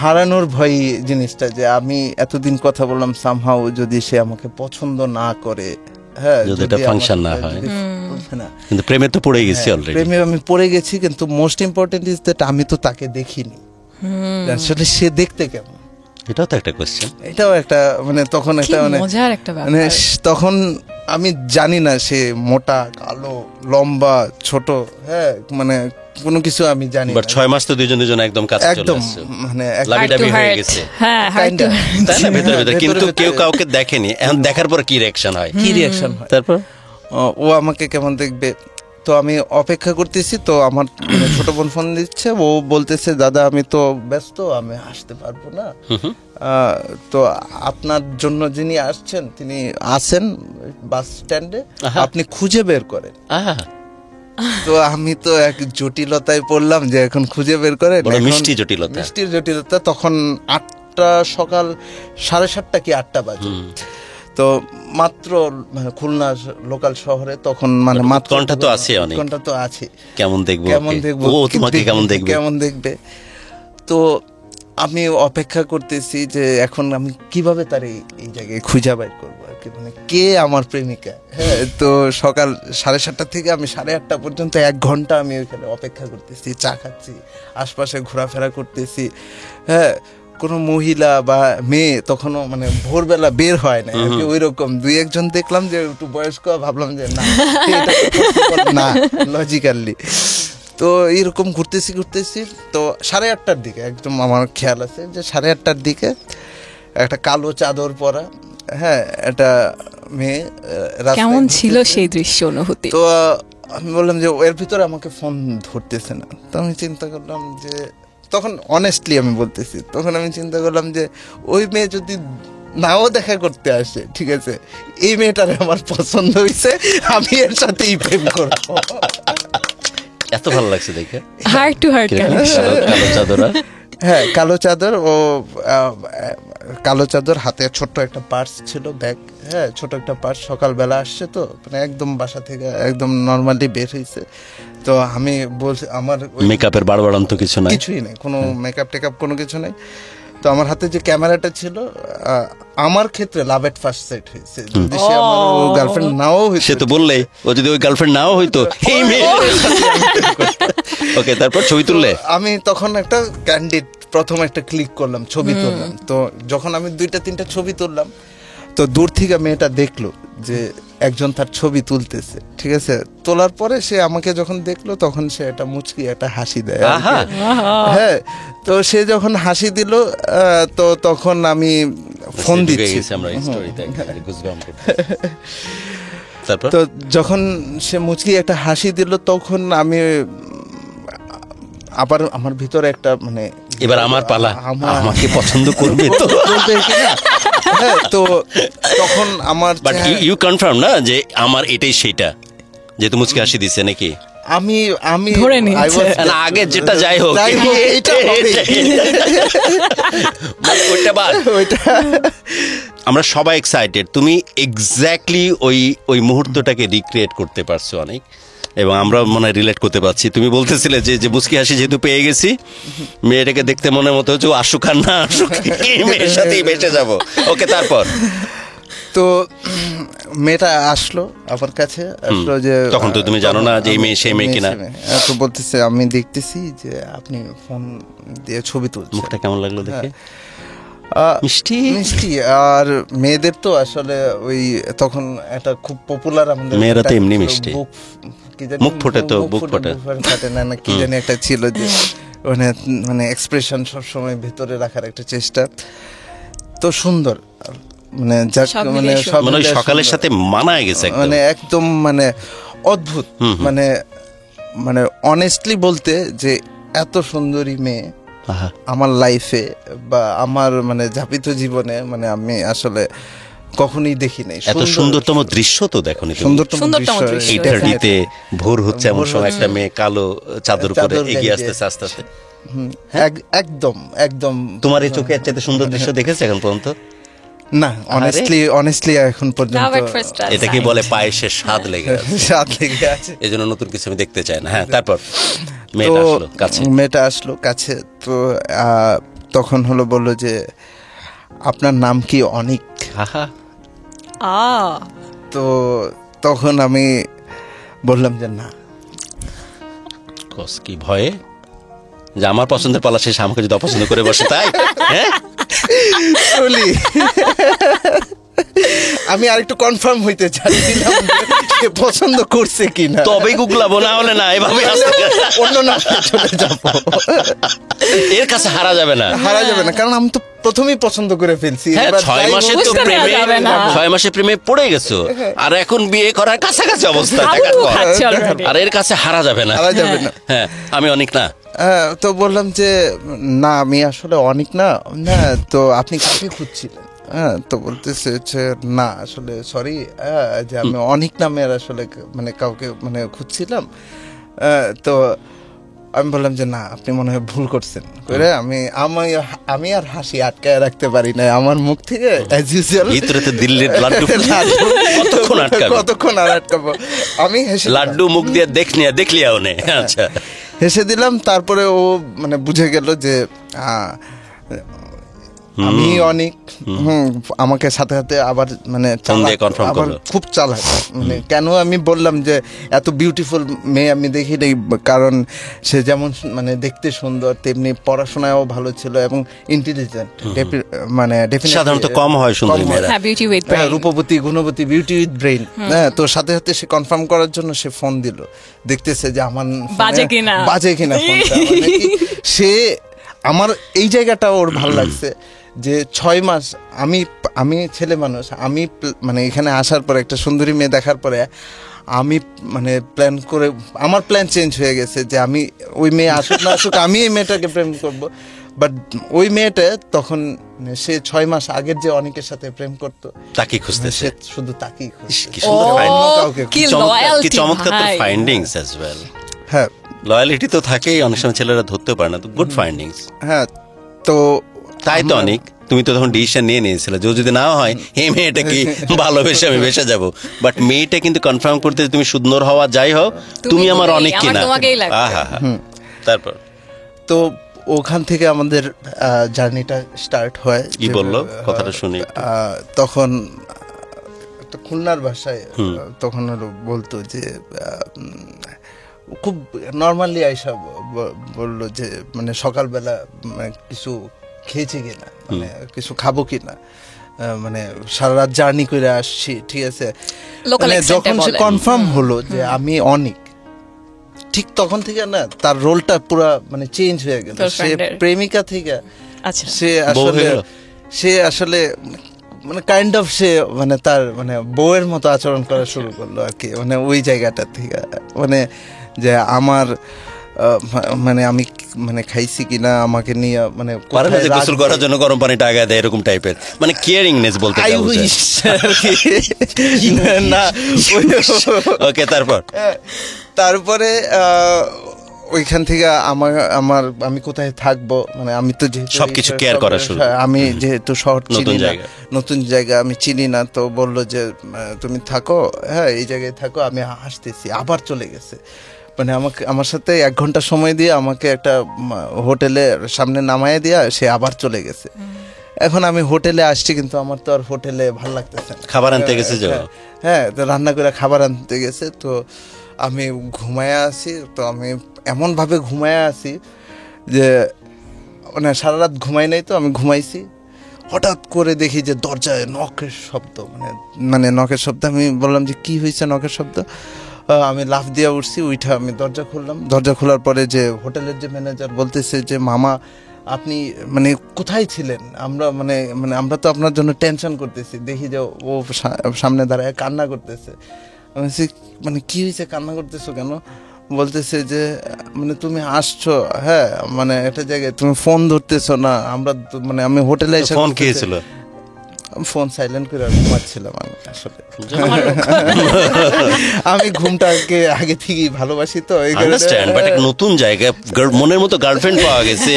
[SPEAKER 4] হারানোর ভয় জিনিসটা, যে আমি এতদিন কথা বললাম, সামহাউ যদি সে আমাকে পছন্দ না করে, হ্যাঁ,
[SPEAKER 3] যদি এটা ফাংশন না হয়, কিন্তু প্রেমে তো পড়ে গেছি অলরেডি,
[SPEAKER 4] প্রেমে আমি পড়ে গেছি, কিন্তু মোস্ট ইম্পর্টেন্ট ইজ দ্যাট আমি তো তাকে দেখিনি, আসলে সে দেখতে কেমন,
[SPEAKER 3] এটাও তো একটা কোশ্চেন।
[SPEAKER 4] এটাও একটা মানে তখন একটা মানে তখন আমি জানি না সে মোটা, কালো, লম্বা, ছোট, হ্যাঁ, মানে কোনো কিছু আমি জানি না।
[SPEAKER 3] 6 মাস তো দুজন একদম কাছে চলে আসছে,
[SPEAKER 4] মানে
[SPEAKER 3] লাভিডাভি হয়ে গেছে, হ্যাঁ, তাই না, ভেতরে কিন্তু কেউ কাউকে দেখেনি। এখন দেখার পর কি রিঅ্যাকশন হয়, তারপর
[SPEAKER 4] ও আমাকে কেমন দেখবে। তো আমি অপেক্ষা করতেছি, তো আমার ছোট বোন ফোন দিচ্ছে, ও বলতেছে দাদা আমি তো ব্যস্ত, আমি আসতে পারবো না, তো আপনার জন্য যিনি আসছেন তিনি আসেন বাস স্ট্যান্ডে, আপনি খুঁজে বের করেন। তো আমি তো এক জটিলতায় পড়লাম যে এখন খুঁজে বের করেন,
[SPEAKER 3] মিষ্টির
[SPEAKER 4] জটিলতা। তখন 8টা সকাল 7:30 কি 8টা বাজে। তো মাত্র খুলনা লোকাল শহরে তখন মানে মাত্র
[SPEAKER 3] ঘন্টা তো আছে, অনেক ঘন্টা
[SPEAKER 4] তো আছে,
[SPEAKER 3] কেমন দেখবো ও তোমাকে
[SPEAKER 4] কেমন দেখবে। তো আমি অপেক্ষা করতেছি যে এখন আমি কিভাবে তার এই জায়গায় খুঁজে বাইর করবো আর কি, মানে কে আমার প্রেমিকা। হ্যাঁ, তো সকাল 7:30 থেকে আমি 8:30 পর্যন্ত 1 ঘন্টা আমি ওইখানে অপেক্ষা করতেছি, চা খাচ্ছি, আশপাশে ঘোরাফেরা করতেছি। হ্যাঁ, কোনো মহিলা বা মেয়ে তখনও মানে ভোরবেলা বের হয় না, ওই রকম 2-1 দেখলাম যে একটু বয়স্ক, ভাবলাম যে না লজিক্যালি। তো এইরকম ঘুরতেছি তো 8:30টার দিকে একদম আমার খেয়াল আছে যে 8:30টার দিকে একটা কালো চাদর পরা, হ্যাঁ, একটা মেয়ে,
[SPEAKER 2] কেমন ছিল সেই দৃশ্য অনুভূতি?
[SPEAKER 4] তো আমি বললাম যে এর ভিতরে আমাকে ফোন ধরতেছে না। তো আমি চিন্তা করলাম যে তখন অনেস্টলি আমি বলতেছি, তখন আমি চিন্তা করলাম যে ওই মেয়ে যদি নাও দেখা করতে আসে, ঠিক আছে, এই মেয়েটার আমার পছন্দ হয়েছে, আমি এর সাথেই প্রেম করবো।
[SPEAKER 3] এত ভালো লাগছে দেখে,
[SPEAKER 2] হার্ট টু হার্ট কানেকশন।
[SPEAKER 3] কালো চাদর,
[SPEAKER 4] হ্যাঁ, কালো চাদর, হাতে ছোট্ট একটা পার্স ছিল, ব্যাগ, হ্যাঁ, ছোট একটা পার্স। সকালবেলা আসছে তো মানে একদম বাসা থেকে একদম নর্মালি বের হয়েছে। তো আমি বলছি আমার
[SPEAKER 3] মেকআপের বাড়বাড়ন্ত
[SPEAKER 4] কিছুই নেই, কোনো মেকআপ টেকআপ কোনো কিছু নেই। তো আমার হাতে যে ক্যামেরাটা ছিল, আমার ক্ষেত্রে লাভ এট ফার্স্ট সাইট হয়েছে। যদি সে আমার গার্লফ্রেন্ড নাও হইতো,
[SPEAKER 3] সে তো বললেই, ও যদি ওই গার্লফ্রেন্ড নাও হইতো, ওকে, তারপর ছবি তুললে।
[SPEAKER 4] আমি তখন একটা ক্যান্ডিড প্রথম একটা ক্লিক করলাম, ছবি তুললাম। তো যখন আমি 2-3টা ছবি তুললাম, তো তো দূর থেকে মেয়েটা দেখলো যে একজন তার ছবি তুলতেছে, ঠিক আছে। তোলার পরে সে আমাকে যখন দেখলো তখন সে একটা মুচকি একটা হাসি দেয় আর কি। হ্যাঁ, তো সে যখন হাসি দিল তো তখন আমি ফোন দিচ্ছি। তো যখন সে মুচকি একটা হাসি দিল তখন আমি আবার আমার ভিতরে একটা মানে
[SPEAKER 3] এবার আমার পালা, আমাকে পছন্দ করবে তো
[SPEAKER 4] হ্যাঁ, তো তখন আমার
[SPEAKER 3] বাট ইউ কনফার্ম না যে আমার এটাই সেটা, যেহেতু মুচকি হাসি দিচ্ছে নাকি?
[SPEAKER 4] আমি
[SPEAKER 2] ধরে নিয়েছে।
[SPEAKER 3] না, আগে যেটা যাই হোক
[SPEAKER 4] এটা হবে।
[SPEAKER 3] ওইটা বাদ। আমরা সবাই এক্সাইটেড, তুমি এক্স্যাক্টলি ওই মুহূর্তটাকে রিক্রিয়েট করতে পারছো অনেক, এবং আমরা মনে হয় রিলেট করতে পারছি। তুমি বলতেছিলে যে মুচকি হাসি যেহেতু পেয়ে গেছি, মেয়েটাকে দেখতে মনে মতো হচ্ছে আসুক আর না আসুক মেয়ের সাথেই বেঁচে যাবো। ওকে, তারপর
[SPEAKER 4] তো মেয়েটা আসলো আমার কাছে, আসলো যে
[SPEAKER 3] তখন তো তুমি জানো না যে এই মেয়ে সেই মেয়ে কিনা।
[SPEAKER 4] তো বলতেছে আমি দেখতেছি যে আপনি ফোন দিয়ে ছবি তুলছেন।
[SPEAKER 3] মুখটা কেমন লাগলো দেখে? মিষ্টি
[SPEAKER 4] মিষ্টি। আর মেয়েদের তো আসলে ওই তখন একটা খুব পপুলার আমাদের
[SPEAKER 3] মেয়েরা তো এমনি মিষ্টি, মুখ ফোটে তো বুক ফোটে
[SPEAKER 4] না কি জানি একটা ছিল যে মানে এক্সপ্রেশন সবসময় ভেতরে রাখার একটা চেষ্টা। তো সুন্দর মানে মানে
[SPEAKER 3] সকালের সাথে মানায় গেছে,
[SPEAKER 4] মানে একদম মানে অদ্ভুত। মানে মানে অনেস্টলি বলতে যে এত সুন্দরী মেয়ে আমার লাইফে বা আমার মানে যাপিত জীবনে মানে আমি আসলে কখনোই দেখি নাই।
[SPEAKER 3] এত সুন্দরতম দৃশ্য তো দেখোনি,
[SPEAKER 4] সুন্দরতম দৃশ্য।
[SPEAKER 3] ইটারনিতে ভোর হচ্ছে এমন সময় একটা মেয়ে কালো চাদর পরে এগিয়ে আসতেছে আস্তে আস্তে।
[SPEAKER 4] একদম একদম।
[SPEAKER 3] তোমার এই চোখে এর চাইতে সুন্দর দৃশ্য দেখেছে এখন পর্যন্ত?
[SPEAKER 4] না, অনেস্টলি এখন পর্যন্ত।
[SPEAKER 3] এটাকে বলে পায়েসের স্বাদ লেগে আছে, এজন্য নতুন কিছু আমি দেখতে চাই না। হ্যাঁ, তারপর
[SPEAKER 4] মেয়েটা আসলো কাছে। তো তখন হলো বললো যে আপনার নাম কি অনিক? তো তখন আমি বললাম যে না।
[SPEAKER 3] কি ভয়ে যে আমার পছন্দের পালা শেষ, আমাকে যদি অপছন্দ করে বসে, তাই? হ্যাঁ,
[SPEAKER 4] আমি আরেকটু কনফার্ম হইতে চাচ্ছিলাম পছন্দ করছে কিনা,
[SPEAKER 3] তবেই গুগলাবো, না হলে না এভাবে
[SPEAKER 4] অন্য না চলে যাবো।
[SPEAKER 3] এর কাছে হারা যাবে না,
[SPEAKER 4] কারণ আমি তো প্রথমেই পছন্দ করে ফেলছি।
[SPEAKER 3] 6 মাসে তো প্রেমে 6 মাসে প্রেমে পড়ে গেছো, আর এখন বিয়ে করার কাছাকাছি অবস্থা, আর এর কাছে হারা যাবে না। হ্যাঁ, আমি অনেক না।
[SPEAKER 4] তো বললাম যে না, আমি আসলে অনেক না। তো আপনি কাকে খুঁজছিলেন? তো বলতেছে না আসলে সরি, যে আমি অনেক নামের আসলে মানে কাউকে মানে খুঁজছিলাম। তো আমি বললাম যে না, আপনি মনে হয় ভুল করছেন। আমি আর হাসি আটকায় রাখতে পারি না আমার মুখ থেকে। অ্যাজ ইউজুয়াল
[SPEAKER 3] ভিতরেতে দিল্লির লাড্ডু
[SPEAKER 4] কতক্ষণ আর আটকাবো? আমি
[SPEAKER 3] লাড্ডু মুখ দিয়ে দেখলিয়াও নে। আচ্ছা,
[SPEAKER 4] হেসে দিলাম। তারপরে ও মানে বুঝে গেল যে আমি অনেক আমাকে সাথে সাথে আবার মানে খুব চালাক। মানে কেন আমি বললাম যে এত বিউটিফুল মেয়ে আমি দেখি নাই, কারণ সে যেমন মানে দেখতে সুন্দর তেমনি পড়াশোনায়ও ভালো ছিল এবং ইন্টেলিজেন্ট। মানে
[SPEAKER 3] সাধারণত কম হয় সুন্দরী মেয়েরা,
[SPEAKER 4] রূপবতী গুণবতী, বিউটি উইথ ব্রেইন। হ্যাঁ, তো সাথে সাথে সে কনফার্ম করার জন্য সে ফোন দিল, দেখতেছে যে আমার বাজে কিনা ফোনটা। সে আমার এই জায়গাটা ওর ভালো লাগছে যে 6 মাস আমি ছেলে মানুষ, আমি মানে এখানে আসার পরে একটা সুন্দরী মেয়ে দেখার পরে আমি মানে প্ল্যান করে আমার প্ল্যান চেঞ্জ হয়ে গেছে যে আমি ওই মেয়ে আসুক না আসুক আমি এই মেয়েটাকে প্রেম করব। বাট ওই মেয়েটা তখন সে 6 মাস আগের যে অনেকের সাথে প্রেম করতো
[SPEAKER 3] তাকে খুঁজতেছে,
[SPEAKER 4] শুধু তাকেই খুঁজছে।
[SPEAKER 3] কি চমৎকার ফাইন্ডিংস অ্যাজ ওয়েল।
[SPEAKER 4] হ্যাঁ,
[SPEAKER 3] লয়ালিটি তো থাকেই, অনেক সময় ছেলেরা ধরতে পারে না, তো গুড ফাইন্ডিংস।
[SPEAKER 4] হ্যাঁ, তো
[SPEAKER 3] তাই তো অনেক তুমি তো তখন ডিসিশন নিয়ে নিয়েছিলে যে যদি না হয় এই মেয়েটা কি ভালোবেসে আমি বেসে যাবো। বাট মেয়েটা কিন্তু কনফার্ম করতে তুমি সুন্দর হওয়া যাই হোক, তুমি আমার অনেক কিনা। তারপর
[SPEAKER 4] তো ওখান থেকে আমাদের জার্নিটা স্টার্ট হয়।
[SPEAKER 3] কি বললো কথাটা শুনি।
[SPEAKER 4] তখন একটা খুলনার ভাষায় তখন বলতো যে খুব নর্মালি আইসা বললো যে মানে সকালবেলা কিছু খেয়েছে কিনা, মানে কিছু খাবো কিনা। মানে সারা রাত জার্নি করে আসছি, ঠিক আছে।
[SPEAKER 2] Local
[SPEAKER 4] মানে
[SPEAKER 2] accent-এ
[SPEAKER 4] যখন সে
[SPEAKER 2] বলেন।
[SPEAKER 4] কনফার্ম হলো যে আমি অনিক, ঠিক তখন থেকে না তার রোলটা পুরো মানে চেঞ্জ হয়ে গেল। সে
[SPEAKER 2] Girlfriend-এর।
[SPEAKER 4] প্রেমিকা থেকে
[SPEAKER 2] আচ্ছা
[SPEAKER 4] সে
[SPEAKER 3] বউ হয়ে
[SPEAKER 4] আসলে
[SPEAKER 3] গেল?
[SPEAKER 4] সে আসলে মানে কাইন্ড অফ সে মানে তার মানে বউয়ের মতো আচরণ করা শুরু করলো আর কি, মানে ওই জায়গাটা থেকে। মানে যে আমার মানে আমি মানে খাইছি কিনা, আমাকে নিয়ে মানে
[SPEAKER 3] পারে না যে
[SPEAKER 4] কোথায়
[SPEAKER 3] গোসল
[SPEAKER 4] রাখবে।
[SPEAKER 3] করার জন্য গরম পানিটা আগায় দেয়, এরকম টাইপের মানে কেয়ারিংনেস বলতে
[SPEAKER 4] I wish আর কি। না
[SPEAKER 3] ওকে, তারপর
[SPEAKER 4] তারপরে ওইখান থেকে আমি কোথায় থাকবো, মানে আমি তো যেহেতু
[SPEAKER 3] সবকিছু care করা শুরু।
[SPEAKER 4] আমি যেহেতু শহর
[SPEAKER 3] নতুন
[SPEAKER 4] চিনি না,
[SPEAKER 3] জায়গা।
[SPEAKER 4] নতুন জায়গা আমি চিনি না, তো বললো যে তুমি থাকো, হ্যাঁ এই জায়গায় থাকো, আমি আসতেছি। আবার চলে গেছে, মানে আমার সাথে 1 ঘন্টা সময় দিয়ে আমাকে একটা হোটেলের সামনে নামায় দিয়া সে আবার চলে গেছে। এখন আমি হোটেলে আসছি, কিন্তু আমার তো আর হোটেলে ভালো লাগতেছে না।
[SPEAKER 3] খাবার আনতে গেছে যে
[SPEAKER 4] হ্যাঁ, তো রান্না করে খাবার আনতে গেছে, তো আমি ঘুমায়া আছি। তো আমি এমন ভাবে ঘুমায়া আছি যে মানে সারা রাত ঘুমাই নাই, তো আমি ঘুমাইছি। হঠাৎ করে দেখি যে দরজায় নখের শব্দ, মানে নখের শব্দ। আমি বললাম যে কি হয়েছে, নখের শব্দ। আমি লাফ দিয়ে উঠছি, উঠা আমি দরজা খুললাম। দরজা খোলার পরে যে হোটেলের যে ম্যানেজার বলতেছে যে মামা আপনি মানে কোথায় ছিলেন, আমরা মানে আমরা তো আপনার জন্য টেনশন করতেছি। দেখি যে ও সামনে দাঁড়ায় কান্না করতেছে। আমি বলছি মানে কি হয়েছে, কান্না করতেছো কেন? বলতেছে যে মানে তুমি আসছো, হ্যাঁ মানে একটা জায়গায় তুমি ফোন ধরতেছো না, আমরা মানে আমি হোটেলে এসে
[SPEAKER 3] ফোন খেয়েছিল,
[SPEAKER 4] ফোন সাইলেন্ট করে ঘুমাচ্ছিলাম আমি আসলে। আমি ঘুমটাকে আগে থেকেই ভালোবাসি, তো এই কারণে
[SPEAKER 3] আন্ডারস্ট্যান্ড, বাট এক নতুন জায়গায় মনের মতো গার্লফ্রেন্ড পাওয়া গেছে,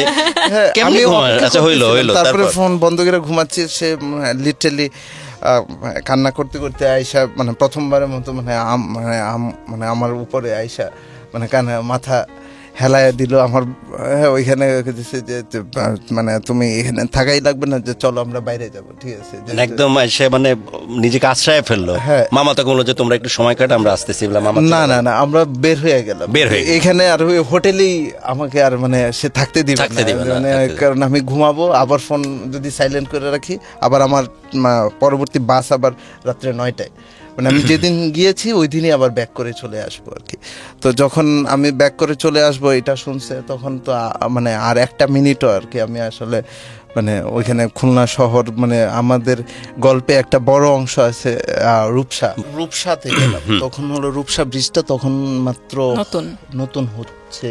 [SPEAKER 3] কেমন আচ্ছা হইলো
[SPEAKER 4] তারপরে
[SPEAKER 3] তারপর
[SPEAKER 4] ফোন বন্ধ করে ঘুমাচ্ছি। সে লিটারালি কান্না করতে করতে আয়সা মানে প্রথমবারের মতো মানে আমার উপরে আয়সা মানে কানে মাথা হেলায় দিল আমার। ওইখানে দিছে যে মানে তুমি এখানে থাকাই লাগবে না, যে চলো আমরা বাইরে যাব, ঠিক আছে।
[SPEAKER 3] একদম সে মানে নিজেকে আশ্রয় ফেললো।
[SPEAKER 4] হ্যাঁ।
[SPEAKER 3] মামা তো বললো যে তোমরা একটু সময় কাটা, আমরা আসতেছি। মামা
[SPEAKER 4] না আমরা বের হয়ে গেলাম, এখানে আর ওই হোটেলেই আমাকে আর মানে সে থাকতে দিবে না, মানে কারণ আমি ঘুমাবো। আবার ফোন যদি সাইলেন্ট করে রাখি, আবার আমার পরবর্তী বাস আবার রাত্রে 9টায়, মানে আমি যেদিন গিয়েছি ওই দিনই আবার ব্যাক করে চলে আসবো আর কি। তো যখন আমি ব্যাক করে চলে আসবো এটা শুনছে, তখন তো মানে আর 1 মিনিটও আর কি আমি আসলে মানে ওইখানে খুলনা শহর মানে আমাদের গল্পে একটা বড় অংশ আছে রূপসাতে গেলাম। তখন হলো রূপসা ব্রিজটা তখন মাত্র নতুন হচ্ছে,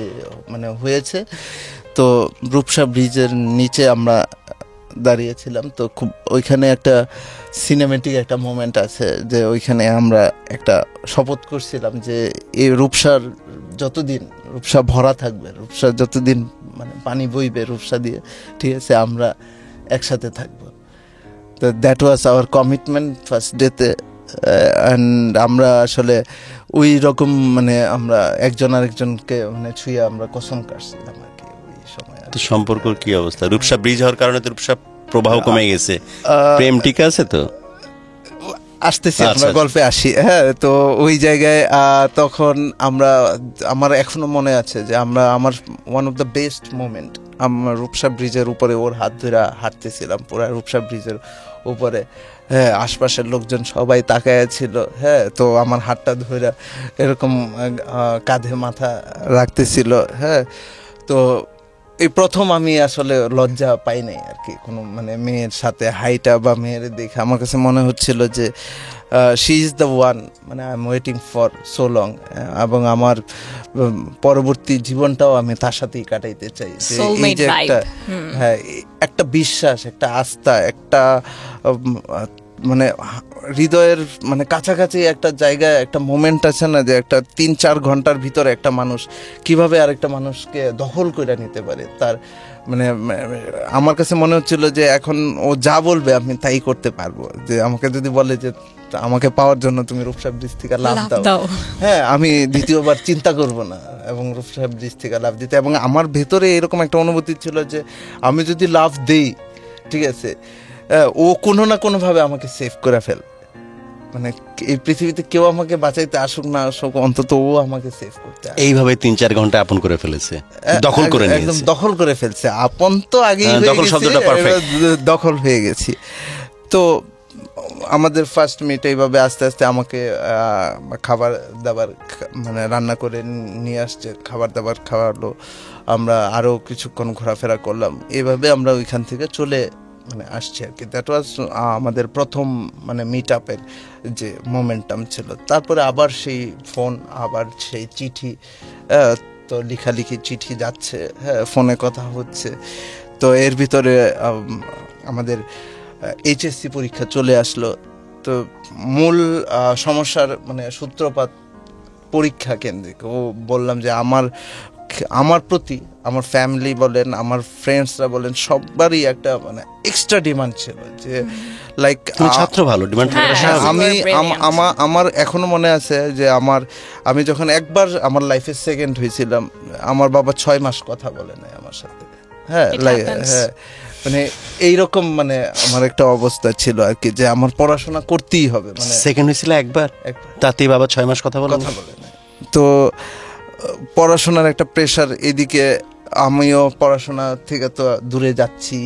[SPEAKER 4] মানে হয়েছে। তো রূপসা ব্রিজের নিচে আমরা দাঁড়িয়েছিলাম। তো খুব ওইখানে একটা সিনেমেটিক একটা মোমেন্ট আছে, যে ওইখানে আমরা একটা শপথ করছিলাম যে এই রূপসার যতদিন রূপসা ভরা থাকবে, রূপসা যতদিন মানে পানি বইবে রূপসা দিয়ে, ঠিক আছে, আমরা একসাথে থাকবো। তো that was our commitment first ডেতে। অ্যান্ড আমরা আসলে ওই রকম মানে আমরা একজন আরেকজনকে মানে ছুঁয়ে আমরা কসম কাটছিলাম আর কি ওই সময়।
[SPEAKER 3] তো সম্পর্কর কি অবস্থা? রূপসা ব্রিজ হওয়ার কারণে তো রূপসা প্রবাহ কমে গেছে, প্রেম ঠিক আছে তো?
[SPEAKER 4] আসতেছি, আমরা গল্পে আসি। হ্যাঁ, তো ওই জায়গায় তখন আমার এখনো মনে আছে যে আমার one of the best moment, আমরা রূপসা ব্রিজের উপরে ওর হাত ধরে হাঁটতেছিলাম পুরা রূপসা ব্রিজের উপরে। হ্যাঁ, আশপাশের লোকজন সবাই তাকায় ছিল। হ্যাঁ, তো আমার হাতটা ধরে এরকম কাঁধে মাথা রাখতেছিল। হ্যাঁ, তো এই প্রথম আমি আসলে লজ্জা পাই নাই আর কি কোনো মানে মেয়ের সাথে হাইটা বা মেয়ের দেখে। আমার কাছে মনে হচ্ছিল যে শি ইজ দ্য ওয়ান, মানে I am waiting for so long, এবং আমার পরবর্তী জীবনটাও আমি তার সাথেই কাটাইতে চাই। যে এই যে একটা বিশ্বাস, একটা আস্থা, একটা মানে হৃদয়ের মানে কাছাকাছি একটা জায়গায় একটা মোমেন্ট আছে না, যে একটা 3-4 ঘন্টার ভিতরে একটা মানুষ কিভাবে আরেকটা মানুষকে দখল করে নিতে পারে। তার মানে আমার কাছে মনে হচ্ছিল যে এখন ও যা বলবে আমি তাই করতে পারবো। যে আমাকে যদি বলে যে আমাকে পাওয়ার জন্য তুমি রূপসা ব্রিজ থেকে লাফ দাও, হ্যাঁ, আমি দ্বিতীয়বার চিন্তা করব না এবং রূপসা ব্রিজ থেকে লাফ দিতে। এবং আমার ভেতরে এরকম একটা অনুভূতি ছিল যে আমি যদি লাফ দেই, ঠিক আছে, ও কোনো না কোনোভাবে আমাকে সেভ করে ফেলবে। মানে এই পৃথিবীতে কেউ আমাকে বাঁচাইতে আসুক না আসুক, অন্তত ও আমাকে সেভ করতে।
[SPEAKER 3] এইভাবে 3-4 ঘন্টা আপন করে ফেলেছে, দখল করে নিয়েছে, একদম
[SPEAKER 4] দখল করে ফেলছে। আপন তো আগেই
[SPEAKER 3] দখল শব্দটা পারফেক্ট,
[SPEAKER 4] দখল হয়ে গেছি। তো আমাদের ফার্স্ট মিট এইভাবে আস্তে আস্তে আমাকে খাবার দাবার মানে রান্না করে নিয়ে আসছে, খাবার দাবার খাওয়ালো, আমরা আরও কিছুক্ষণ ঘোরাফেরা করলাম, এইভাবে আমরা ওইখান থেকে চলে মানে আসছি আর কি। দ্যাট ওয়াজ আমাদের প্রথম মানে মিট আপের যে মোমেন্টাম ছিল। তারপরে আবার সেই ফোন, আবার সেই চিঠি, তো লেখালেখি, চিঠি যাচ্ছে, হ্যাঁ ফোনে কথা হচ্ছে। তো এর ভিতরে আমাদের এইচএসসি পরীক্ষা চলে আসলো। তো মূল সমস্যার মানে সূত্রপাত পরীক্ষা কেন্দ্রিক। ও বললাম যে আমার প্রতি আমার ফ্যামিলি বলেন, আমার ফ্রেন্ডসরা বলেন, সবারই একটা মানে এক্সট্রা ডিমান্ড ছিল যে লাইক
[SPEAKER 3] ছাত্র ভালো ডিমান্ড।
[SPEAKER 4] আমার এখনো মনে আছে যে আমি যখন একবার আমার লাইফে সেকেন্ড হয়েছিলাম, আমার বাবা 6 মাস কথা বলে নাই আমার সাথে। হ্যাঁ হ্যাঁ, মানে এইরকম মানে আমার একটা অবস্থা ছিল আর কি, যে আমার পড়াশোনা করতেই হবে। মানে
[SPEAKER 3] সেকেন্ড হয়েছিল একবার, তাতেই বাবা 6 মাস কথা বলে
[SPEAKER 4] না। তো পড়াশোনার একটা প্রেশার, এদিকে আমিও পড়াশোনা থেকে তো দূরে যাচ্ছি।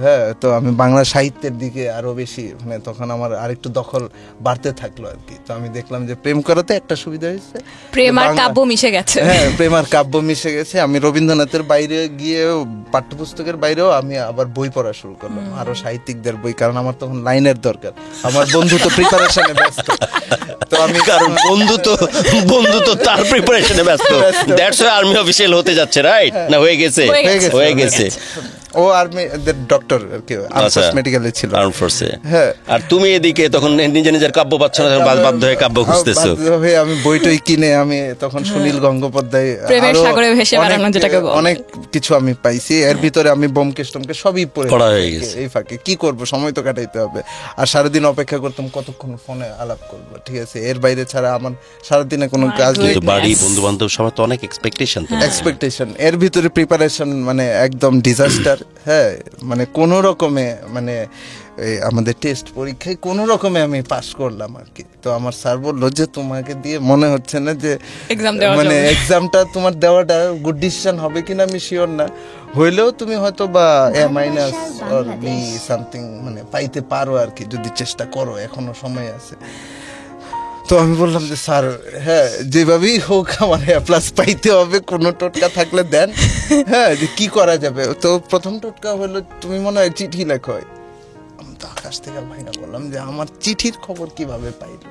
[SPEAKER 4] হ্যাঁ, তো আমি বাংলা সাহিত্যের দিকে আরো বেশি মানে তখন আমার আরেকটু দখল বাড়তে থাকলো আর কি। তো আমি দেখলাম যে প্রেম করাতে একটা সুবিধা হয়েছে,
[SPEAKER 2] প্রেম আর কাব্য মিশে গেছে।
[SPEAKER 4] হ্যাঁ, প্রেম আর কাব্য মিশে গেছে। আমি রবীন্দ্রনাথের বাইরে গিয়ে পাঠ্যপুস্তকের বাইরেও আমি আবার বই পড়া শুরু করলাম, আরো সাহিত্যিকদের বই, কারণ আমার তখন লাইনের দরকার। আমার বন্ধু তো প্রিপারেশনে ব্যস্ত, তো আমি
[SPEAKER 3] কারণ বন্ধু তো তার প্রিপারেশনে ব্যস্ত। দ্যাটস ওয়াই আর্মি অফিশিয়াল হতে যাচ্ছে, রাইট? না হয়ে গেছে।
[SPEAKER 4] ও আর্মি ডক্টর আর কি, আর্মফোর্স মেডিকেলে ছিল,
[SPEAKER 3] আর্মফোর্সে।
[SPEAKER 4] হ্যাঁ,
[SPEAKER 3] আর তুমি এদিকে তখন নিজের কাব্য পাচ্ছ না, বাধ্য হয়ে কাব্য খুঁজতেছো।
[SPEAKER 4] আমি বইটই কিনে আমি তখন সুনীল গঙ্গোপাধ্যায়,
[SPEAKER 2] প্রেমের সাগরে ভেসে বেড়ানো যেটাকে বলে,
[SPEAKER 4] অনেক কিছু আমি পাইছি। এর ভিতরে আমি ব্যোমকেশ টোমকেশ সবই পড়া হয়ে গেছে। এই ফাঁকে কি করব, সময় তো কাটাইতে হবে। আর সারাদিন অপেক্ষা করতাম কতক্ষণ ফোনে আলাপ করবো, ঠিক আছে? এর বাইরে ছাড়া আমার সারাদিনে কোনো কাজ নেই।
[SPEAKER 3] বাড়ি, বন্ধু বান্ধব সবার তো অনেক এক্সপেকটেশন,
[SPEAKER 4] এর ভিতরে প্রিপারেশন মানে একদম ডিজাস্টার। হ্যাঁ, মানে কোনো রকমে মানে আমাদের টেস্ট পরীক্ষায় কোনো রকমে আমি পাস করলাম আর কি। তো আমার স্যার বললো যে তোমাকে দিয়ে মনে হচ্ছে না যে মানে এক্সামটা তোমার দেওয়াটা গুড ডিসিশন হবে কিনা আমি শিওর না, হইলেও তুমি হয়তো বা A- or B সামথিং মানে পাইতে পারো আর কি, যদি চেষ্টা করো, এখনো সময় আছে। তো আমি বললাম যে স্যার, হ্যাঁ যেভাবেই হোক আমার A+ পাইতে হবে, কোনো টোটকা থাকলে দেন। হ্যাঁ, যে কি করা যাবে। তো প্রথম টোটকা হলো তুমি মনে হয় চিঠি লেখো। আমি তো আকাশ থেকে ভাইনা বললাম যে আমার চিঠির খবর কিভাবে পাইলো?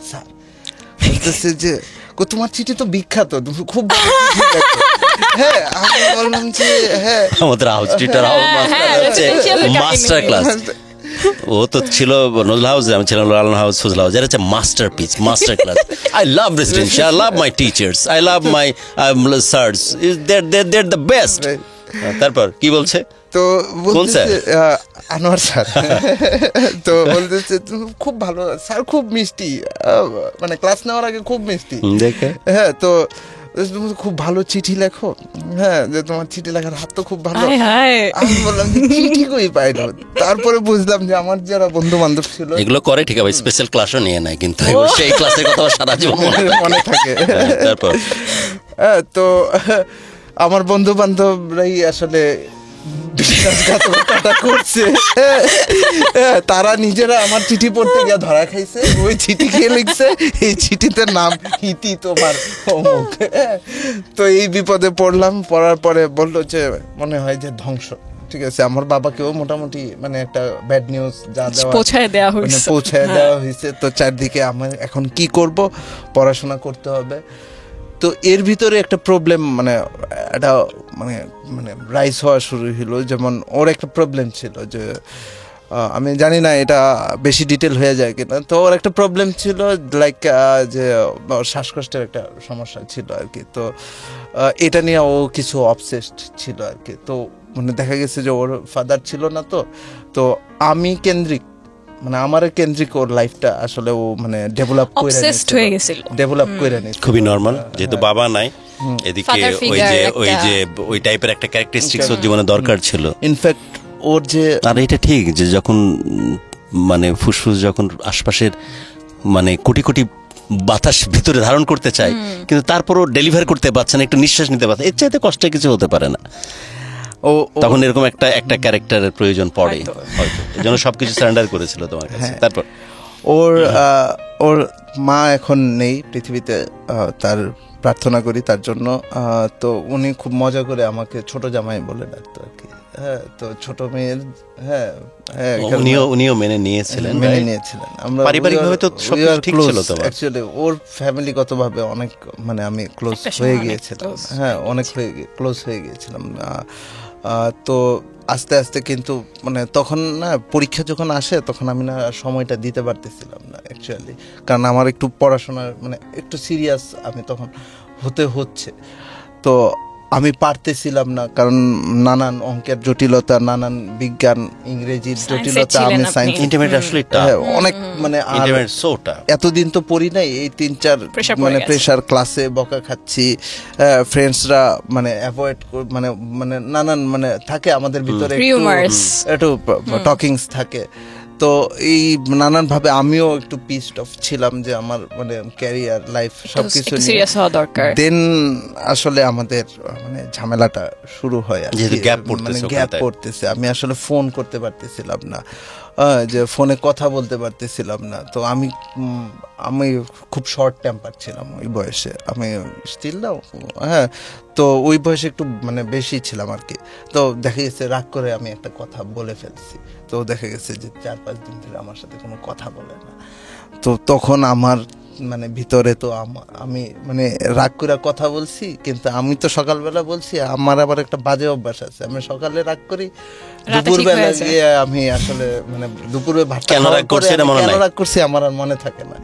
[SPEAKER 4] স্যার বলতেছে যে তোমার চিঠি তো বিখ্যাত, তুমি খুব হ্যাঁ। আমি বললাম যে হ্যাঁ,
[SPEAKER 3] আমাদের মাস্টার ক্লাস। ও তো ছিল নজরুল হাউস, আমি ছিলাম লালন হাউস, ফজল হাউস। এটা হচ্ছে master class. I love residency, I love my teachers, I love my sirs, they're the best. তারপর কি বলছে?
[SPEAKER 4] তো বলতেছে আনোয়ার স্যার। তো বলতেছে খুব ভালো স্যার, খুব মিষ্টি, মানে ক্লাস নেওয়ার আগে খুব মিষ্টি দেখে। হ্যাঁ, তো খুব ভালো চিঠি লেখো। হ্যাঁ, যে তোমার চিঠি লেখার হাত তো খুব ভালো। আমি বললাম চিঠি কই পাইলো? তারপরে বুঝলাম যে আমার যারা বন্ধু বান্ধব ছিল
[SPEAKER 3] এগুলো করে, ঠিক আছে, স্পেশাল ক্লাসও নিয়ে নেয়, কিন্তু সেই ক্লাসের কথা সারা জীবন
[SPEAKER 4] মনে থাকে।
[SPEAKER 3] তারপর
[SPEAKER 4] তো আমার বন্ধু বান্ধবরাই আসলে বিশ্বাসঘাতকতা করছে। তারা নিজেরা আমার চিঠি পড়তে গিয়ে ধরা খাইছে। ওই চিঠি খেয়ে লিখছে, এই চিঠিতে নাম ইতি তোমার অমুক। তো এই বিপদে পড়ার পরে বললো যে মনে হয় যে ধ্বংস। ঠিক আছে, আমার বাবাকেও মোটামুটি মানে একটা ব্যাড নিউজ যা
[SPEAKER 2] পৌঁছায় দেওয়া
[SPEAKER 4] হয়েছে। তো চারদিকে আমার এখন কি করব, পড়াশোনা করতে হবে। তো এর ভিতরে একটা প্রবলেম মানে একটা মানে মানে রাইজ হওয়া শুরু হলো। যেমন ওর একটা প্রবলেম ছিল যে আমি জানি না এটা বেশি ডিটেল হয়ে যায় কিনা। তো ওর একটা প্রবলেম ছিল লাইক যে শ্বাসকষ্টের একটা সমস্যা ছিল আর কি। তো এটা নিয়ে ও কিছু অবসেসড ছিল আর কি। তো মানে দেখা গেছে যে ওর ফাদার ছিল না, তো আমি কেন্দ্রিক মানে আমার কেন্দ্রিক ওর লাইফটা আসলে ও মানে ডেভেলপ করে নিয়েছিল।
[SPEAKER 3] খুবই নরমাল, যেহেতু বাবা নাই এদিকে, ওই টাইপের একটা ক্যারেক্টারিস্টিক্স ওর জীবনে দরকার ছিল।
[SPEAKER 4] ইনফ্যাক্ট ওর যে,
[SPEAKER 3] আর এটা ঠিক যে যখন মানে ফুসফুস যখন আশপাশের মানে কোটি কোটি বাতাস ভিতরে ধারণ করতে চায়, কিন্তু তারপরও ডেলিভার করতে পারছে না, একটু নিঃশ্বাস নিতে পারছে, এর চাইতে কষ্ট কিছু হতে পারে না। তখন এরকম একটা একটা ক্যারেক্টারের প্রয়োজন পড়ে
[SPEAKER 2] হয়তো।
[SPEAKER 3] হয়তো এই জন্য সবকিছু সারেন্ডার করেছিল তোমার কাছে।
[SPEAKER 4] হ্যাঁ।
[SPEAKER 3] তারপর
[SPEAKER 4] ওর মা এখন নেই পৃথিবীতে, তার প্রার্থনা করি তার জন্য। তো উনি খুব মজা করে আমাকে ছোট জামাই বলে ডাকতো আর কি। হ্যাঁ, তো ছোট মেয়ের হ্যাঁ হ্যাঁ
[SPEAKER 3] উনিও মেনে নিয়েছিলেন,
[SPEAKER 4] মেনে
[SPEAKER 3] right?
[SPEAKER 4] নিয়েছিলেন। আমরা
[SPEAKER 3] পারিবারিকভাবে তো সবকিছু ঠিক ছিল তোমার।
[SPEAKER 4] অ্যাকচুয়ালি ওর ফ্যামিলিগতভাবে অনেক মানে আমি ক্লোজ
[SPEAKER 2] একটা সময়
[SPEAKER 4] হয়ে
[SPEAKER 2] অনেক
[SPEAKER 4] গিয়েছিলাম।
[SPEAKER 2] close
[SPEAKER 4] হ্যাঁ,
[SPEAKER 2] হয়ে
[SPEAKER 4] অনেক ক্লোজ হয়ে গিয়েছিলাম। তো আস্তে আস্তে কিন্তু মানে তখন না পরীক্ষা যখন আসে তখন আমি না সময়টা দিতে পারতেছিলাম না অ্যাকচুয়ালি, কারণ আমার একটু পড়াশোনার মানে একটু সিরিয়াস আমি তখন হচ্ছে। তো আমি পারতেছিলাম না, কারণ নানান অঙ্কের জটিলতা, নানান বিজ্ঞান ইংরেজির
[SPEAKER 2] Science-এ
[SPEAKER 4] জটিলতা,
[SPEAKER 2] ছিলেন
[SPEAKER 4] আমি
[SPEAKER 2] আপনি।
[SPEAKER 4] সায়েন্স
[SPEAKER 3] ইন্টিমেট আসলে tough।
[SPEAKER 4] অনেক মানে আর
[SPEAKER 3] ইন্টিমেট সোটা
[SPEAKER 4] এতদিন তো পড়ি নাই, এই 3-4
[SPEAKER 2] Pressure পড়ে
[SPEAKER 4] মানে
[SPEAKER 2] গেছে।
[SPEAKER 4] প্রেশার, ক্লাসে বকা খাচ্ছি, ফ্রেন্ডসরা মানে অ্যাভয়েড মানে মানে নানান মানে থাকে আমাদের ভিতরে
[SPEAKER 2] Rumors।
[SPEAKER 4] একটু টকিংস থাকে। তো এই নানান ভাবে আমিও একটু পিসড অফ ছিলাম যে আমার মানে ক্যারিয়ার লাইফ সবকিছু
[SPEAKER 2] একটু সিরিয়াস হওয়া দরকার।
[SPEAKER 4] দেন আসলে আমাদের মানে ঝামেলাটা শুরু হয় আর
[SPEAKER 3] যেহেতু
[SPEAKER 4] কি।
[SPEAKER 3] gap পড়তেছে
[SPEAKER 4] মানে
[SPEAKER 3] ওখানে,
[SPEAKER 4] গ্যাপ
[SPEAKER 3] তাই?
[SPEAKER 4] পড়তেছে, আমি আসলে ফোন করতে পারতেছিলাম না, যে ফোনে কথা বলতে পারতেছিলাম না। তো আমি খুব শর্ট টেম্পার ছিলাম ওই বয়সে, আমি স্টিল নাও হ্যাঁ। তো ওই বয়সে একটু মানে বেশি ছিলাম আর কি। তো দেখা গেছে রাগ করে আমি একটা কথা বলে ফেলছি, তো দেখা গেছে যে 4-5 দিন ধরে আমার সাথে কোনো কথা বলে না। তো তখন আমার মানে ভিতরে তো আমি মানে রাগ করে কথা বলছি, কিন্তু আমি তো সকালবেলা বলছি, আমার আবার একটা বাজে অভ্যাস আছে, আমি সকালে রাগ করি,
[SPEAKER 2] রাতে ঠিক
[SPEAKER 4] দুপুরবেলা
[SPEAKER 2] হয়ে যায়।
[SPEAKER 4] গিয়ে আমি আসলে মানে দুপুরে ভাত
[SPEAKER 3] কেন রাগ করছি এটা মনে নাই?
[SPEAKER 4] রাগ করছি আমার আর মনে থাকে না।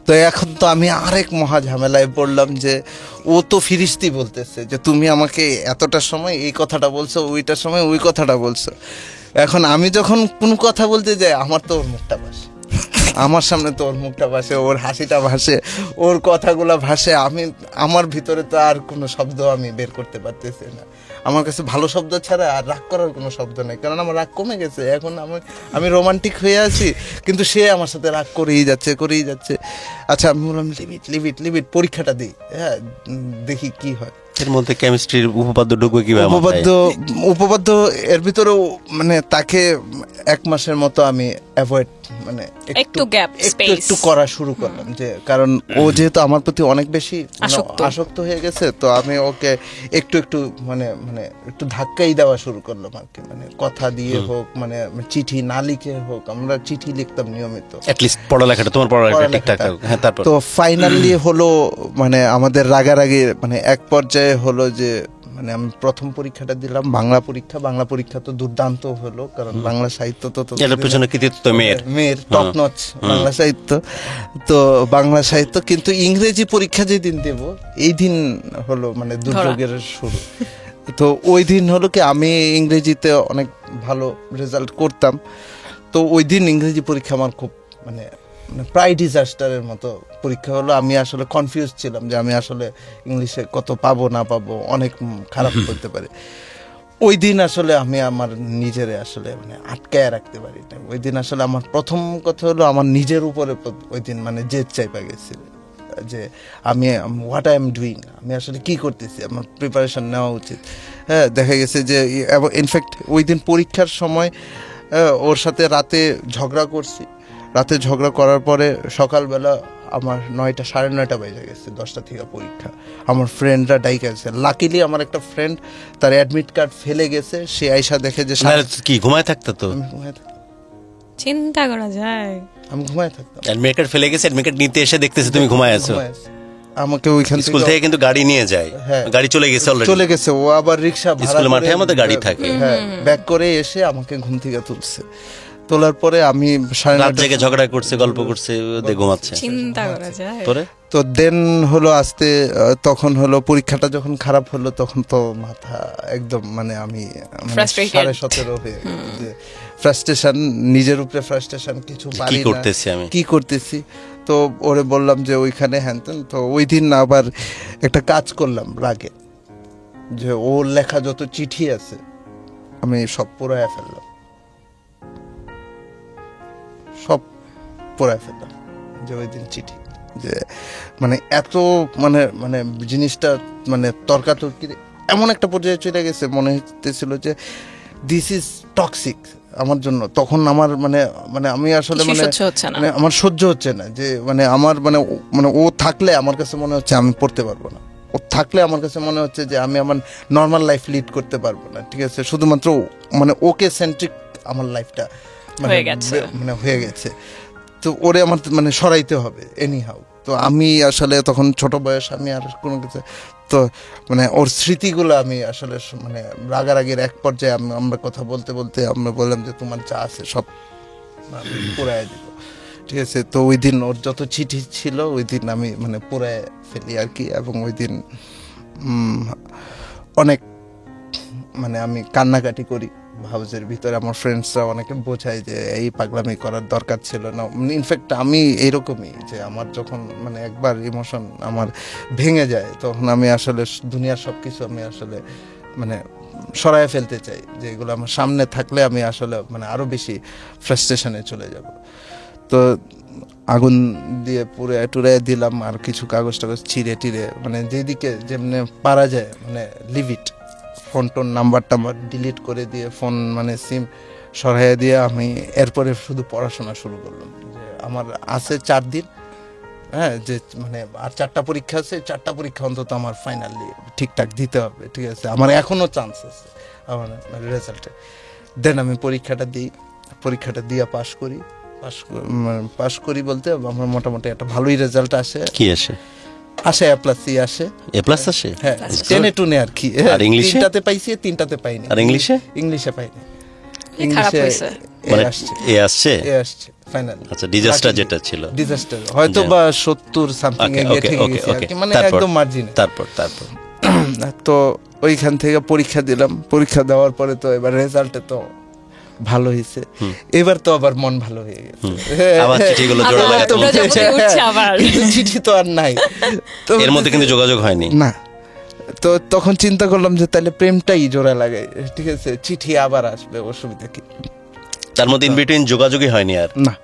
[SPEAKER 4] তো এখন তো আমি আরেক মহা ঝামেলায় পড়লাম যে ও তো ফিরিস্তি বলতেছে যে তুমি আমাকে এতটার সময় এই কথাটা বলছো, ওইটার সময় ওই কথাটা বলছো। এখন আমি যখন কোনো কথা বলতে যাই আমার তো ওর মুখটা ভাসে, আমার সামনে তো ওর মুখটা ভাসে, ওর হাসিটা ভাসে, ওর কথাগুলো ভাসে। আমার ভিতরে তো আর কোনো শব্দ আমি বের করতে পারতেছি না। আমার কাছে ভালো শব্দ ছাড়া আর রাগ করার কোনো শব্দ নেই, কারণ আমার রাগ কমে গেছে। এখন আমি রোমান্টিক হয়ে আছি, কিন্তু সে আমার সাথে রাগ করেই যাচ্ছে। আচ্ছা, আমি বললাম লিমিট পরীক্ষাটা দিই, হ্যাঁ দেখি কি হয়।
[SPEAKER 3] এর মধ্যে কেমিস্ট্রির উপপাদ্য ঢুকবে কিভাবে?
[SPEAKER 4] উপপাদ্য এর ভিতরেও মানে তাকে 1 মাসের মতো আমি অ্যাভয়েড মানে
[SPEAKER 2] একটু গ্যাপ স্পেস
[SPEAKER 4] একটু করা শুরু করলাম, যে কারণ ও যেহেতু আমার প্রতি অনেক বেশি আসক্ত হয়ে গেছে, তো আমি ওকে একটু মানে একটু ধাক্কাই দেওয়া শুরু করলাম আর কি। মানে কথা দিয়ে হোক, মানে চিঠি না লিখে হোক, আমরা চিঠি লিখতাম নিয়মিত,
[SPEAKER 3] অ্যাট লিস্ট পড়ালেখা তোমার ঠিকঠাক। হ্যাঁ, তারপর
[SPEAKER 4] তো ফাইনালি হলো মানে আমাদের রাগারাগি মানে এক পর্যায়ে হলো যে মানে আমি প্রথম পরীক্ষাটা দিলাম বাংলা পরীক্ষা তো দুর্দান্ত হলো, কারণ বাংলা সাহিত্য তো
[SPEAKER 3] এটার পেছনে কৃতিত্ব মেয়ের
[SPEAKER 4] টপ নচ বাংলা সাহিত্য। তো বাংলা সাহিত্য, কিন্তু ইংরেজি পরীক্ষা যেদিন দেব এই দিন হলো মানে দুর্যোগের শুরু। তো ওই দিন হলো কি আমি ইংরেজিতে অনেক ভালো রেজাল্ট করতাম, তো ওই দিন ইংরেজি পরীক্ষা আমার খুব মানে প্রায় ডিজাস্টারের মতো পরীক্ষা হলো। আমি আসলে কনফিউজ ছিলাম যে আমি আসলে ইংলিশে কত পাবো না পাবো, অনেক খারাপ করতে পারে। ওই দিন আসলে আমি আমার নিজেরে আসলে মানে আটকায় রাখতে পারি না। ওই দিন আসলে আমার প্রথম কথা হলো আমার নিজের উপরে ওই দিন মানে জেদ চাইপা গেছিল যে আমি হোয়াট আই এম ডুইং, আমি আসলে কি করতেছি, আমার প্রিপারেশন নেওয়া উচিত। হ্যাঁ, দেখা গেছে যে ইনফ্যাক্ট ওই দিন পরীক্ষার সময় ওর সাথে রাতে ঝগড়া করার পরে সকালবেলা আমার 9টা 9:30 বেজে গেছে, 10টা থেকে পরীক্ষা। আমার ফ্রেন্ডরা ডাইকা গেছে, লাকিলি আমার একটা ফ্রেন্ড তার অ্যাডমিট কার্ড ফেলে গেছে, সে আইসা দেখে যে
[SPEAKER 3] কি ঘুমায় থাকতো তো?
[SPEAKER 4] আমি ঘুমায় থাকতাম,
[SPEAKER 2] চিন্তা করা যায়।
[SPEAKER 4] আমি ঘুমায় থাকতাম।
[SPEAKER 3] অ্যাডমিট কার্ড ফেলে গেছে, অ্যাডমিট কার্ড নিতে এসে দেখতেছে তুমি ঘুমায় আছো।
[SPEAKER 4] আমাকে ওইখান
[SPEAKER 3] স্কুল থেকে কিন্তু গাড়ি নিয়ে যায়,
[SPEAKER 4] হ্যাঁ,
[SPEAKER 3] গাড়ি চলে গেছে অলরেডি,
[SPEAKER 4] চলে গেছে। ও আবার রিকশা ভাড়া
[SPEAKER 3] স্কুলের
[SPEAKER 4] করে
[SPEAKER 3] মাঠের মধ্যে গাড়ি থাকে,
[SPEAKER 4] হ্যাঁ, ব্যাক করে এসে আমাকে ঘুম থেকে তোলার পরে আমি 9:30
[SPEAKER 3] জেগে ঝগড়া করছে, গল্প করছে, ওদের ঘুমাচ্ছে।
[SPEAKER 2] চিন্তা করা যায়।
[SPEAKER 3] পরে
[SPEAKER 4] তো দেন হলো আস্তে তখন হলো পরীক্ষাটা যখন খারাপ হলো তখন তো মাথা একদম মানে আমি 17.5 হয়ে যে ফ্রাস্ট্রেশন, নিজের উপরে ফ্রাস্ট্রেশন, কিছু পারি না, কি করতেছি। তো ওরে বললাম যে ওইখানে হ্যানতেন। তো ওই দিন আবার একটা কাজ করলাম রাগে, যে ওর লেখা যত চিঠি আছে আমি সব পোড়ায় ফেললাম, যে ওই দিন চিঠি যে মানে এত মানে জিনিসটা মানে তর্কাতর্কি এমন একটা পর্যায়ে চলে গেছে, মনে হতেছিল যে দিস ইজ টক্সিক আমার জন্য। তখন আমার মানে মানে আমি আসলে
[SPEAKER 2] কিছুই
[SPEAKER 4] মানে
[SPEAKER 2] সহ্য হচ্ছে না।
[SPEAKER 4] মানে আমার সহ্য হচ্ছে না, যে মানে আমার মানে মানে ও থাকলে আমার কাছে মনে হচ্ছে আমি পড়তে পারবো না, ও থাকলে আমার কাছে মনে হচ্ছে যে আমি আমার নর্মাল লাইফ লিড করতে পারবো না, ঠিক আছে, শুধুমাত্র মানে ওকে সেন্ট্রিক আমার লাইফটা
[SPEAKER 2] হয়ে গেছে।
[SPEAKER 4] মানে হয়ে গেছে। তো ওরে আমার মানে সরাইতে হবে এনি হাউ। তো আমি আসলে তখন ছোট বয়স, আমি আর কোনো কিছু, তো মানে ওর স্মৃতিগুলো আমি আসলে মানে রাগারাগির এক পর্যায়ে আমরা কথা বলতে বলতে আমরা বললাম যে তোমার যা আছে সব আমি পুরাই দিব, ঠিক আছে। তো ওই দিন ওর যত চিঠি ছিল ওই দিন আমি মানে পুরাই ফেলি আর কি। এবং ওই দিন অনেক মানে আমি কান্নাকাটি করি হাউসের ভিতরে। আমার ফ্রেন্ডসরা অনেকে বোঝায় যে এই পাগলামি করার দরকার ছিল না। ইনফ্যাক্ট আমি এইরকমই, যে আমার যখন মানে একবার ইমোশন আমার ভেঙে যায় তখন আমি আসলে দুনিয়ার সব কিছু আমি আসলে মানে সরায় ফেলতে চাই, যে এগুলো আমার সামনে থাকলে আমি আসলে মানে আরও বেশি ফ্রাস্ট্রেশনে চলে যাব। তো আগুন দিয়ে পুরে টুরে দিলাম, আর কিছু কাগজ টাগজ ছিঁড়ে টিরে মানে যেদিকে যেমনি পারা যায় মানে leave it, phone tone number টাম্বার ডিলিট করে দিয়ে ফোন মানে সিম সরাইয়া দিয়ে আমি এরপরে শুধু পড়াশোনা শুরু করলাম। যে আমার আছে 4 দিন, হ্যাঁ, যে মানে আর 4টা পরীক্ষা আছে, 4টা পরীক্ষা অন্তত আমার ফাইনালি ঠিকঠাক দিতে হবে, ঠিক আছে, আমার এখনও চান্স আছে আমার রেজাল্টে। দেন আমি পরীক্ষাটা দিই, পরীক্ষাটা দিয়ে পাশ করি বলতে আমার মোটামুটি একটা ভালোই রেজাল্ট আসে।
[SPEAKER 3] কি আসে?
[SPEAKER 4] আসে A+C আসে।
[SPEAKER 3] A+ আসে?
[SPEAKER 4] হ্যাঁ, 10 টুনে আর কি।
[SPEAKER 3] আর ইংলিশে?
[SPEAKER 4] 3টাতে পাইছি, 3টাতে পাইনি।
[SPEAKER 3] আর ইংলিশে?
[SPEAKER 4] ইংলিশে পাইনি।
[SPEAKER 2] খারাপ হয়েছে।
[SPEAKER 3] মানে
[SPEAKER 4] আসছে,
[SPEAKER 3] এ আসছে?
[SPEAKER 4] ফাইনাল।
[SPEAKER 3] আচ্ছা, ডিজাস্টার যেটা ছিল,
[SPEAKER 4] ডিজাস্টার হয়তো বা 70 সামথিং এ গিয়ে থেকে গেছে আর কি, মানে একদম মার্জিনে।
[SPEAKER 3] তারপর
[SPEAKER 4] তো ওইখান থেকে পরীক্ষা দিলাম। পরীক্ষা দেওয়ার পরে তো এবার রেজাল্টে তো ভালো হয়েছে, এবার তো আবার মন ভালো হয়ে গেছে।
[SPEAKER 3] আবার চিঠিগুলো জোড়া লাগাতে
[SPEAKER 2] তোমরা যখন উঠছে আবার
[SPEAKER 4] কিন্তু চিঠি তো আর নাই, তো
[SPEAKER 3] এর মধ্যে কিন্তু যোগাযোগ হয়নি
[SPEAKER 4] না। তো তখন চিন্তা করলাম যে তাহলে প্রেমটাই জোড়া লাগাই, ঠিক আছে, চিঠি আবার আসবে, অসুবিধা কি।
[SPEAKER 3] তার মধ্যে ইন বিটুইন যোগাযোগই হয়নি আর?
[SPEAKER 4] না,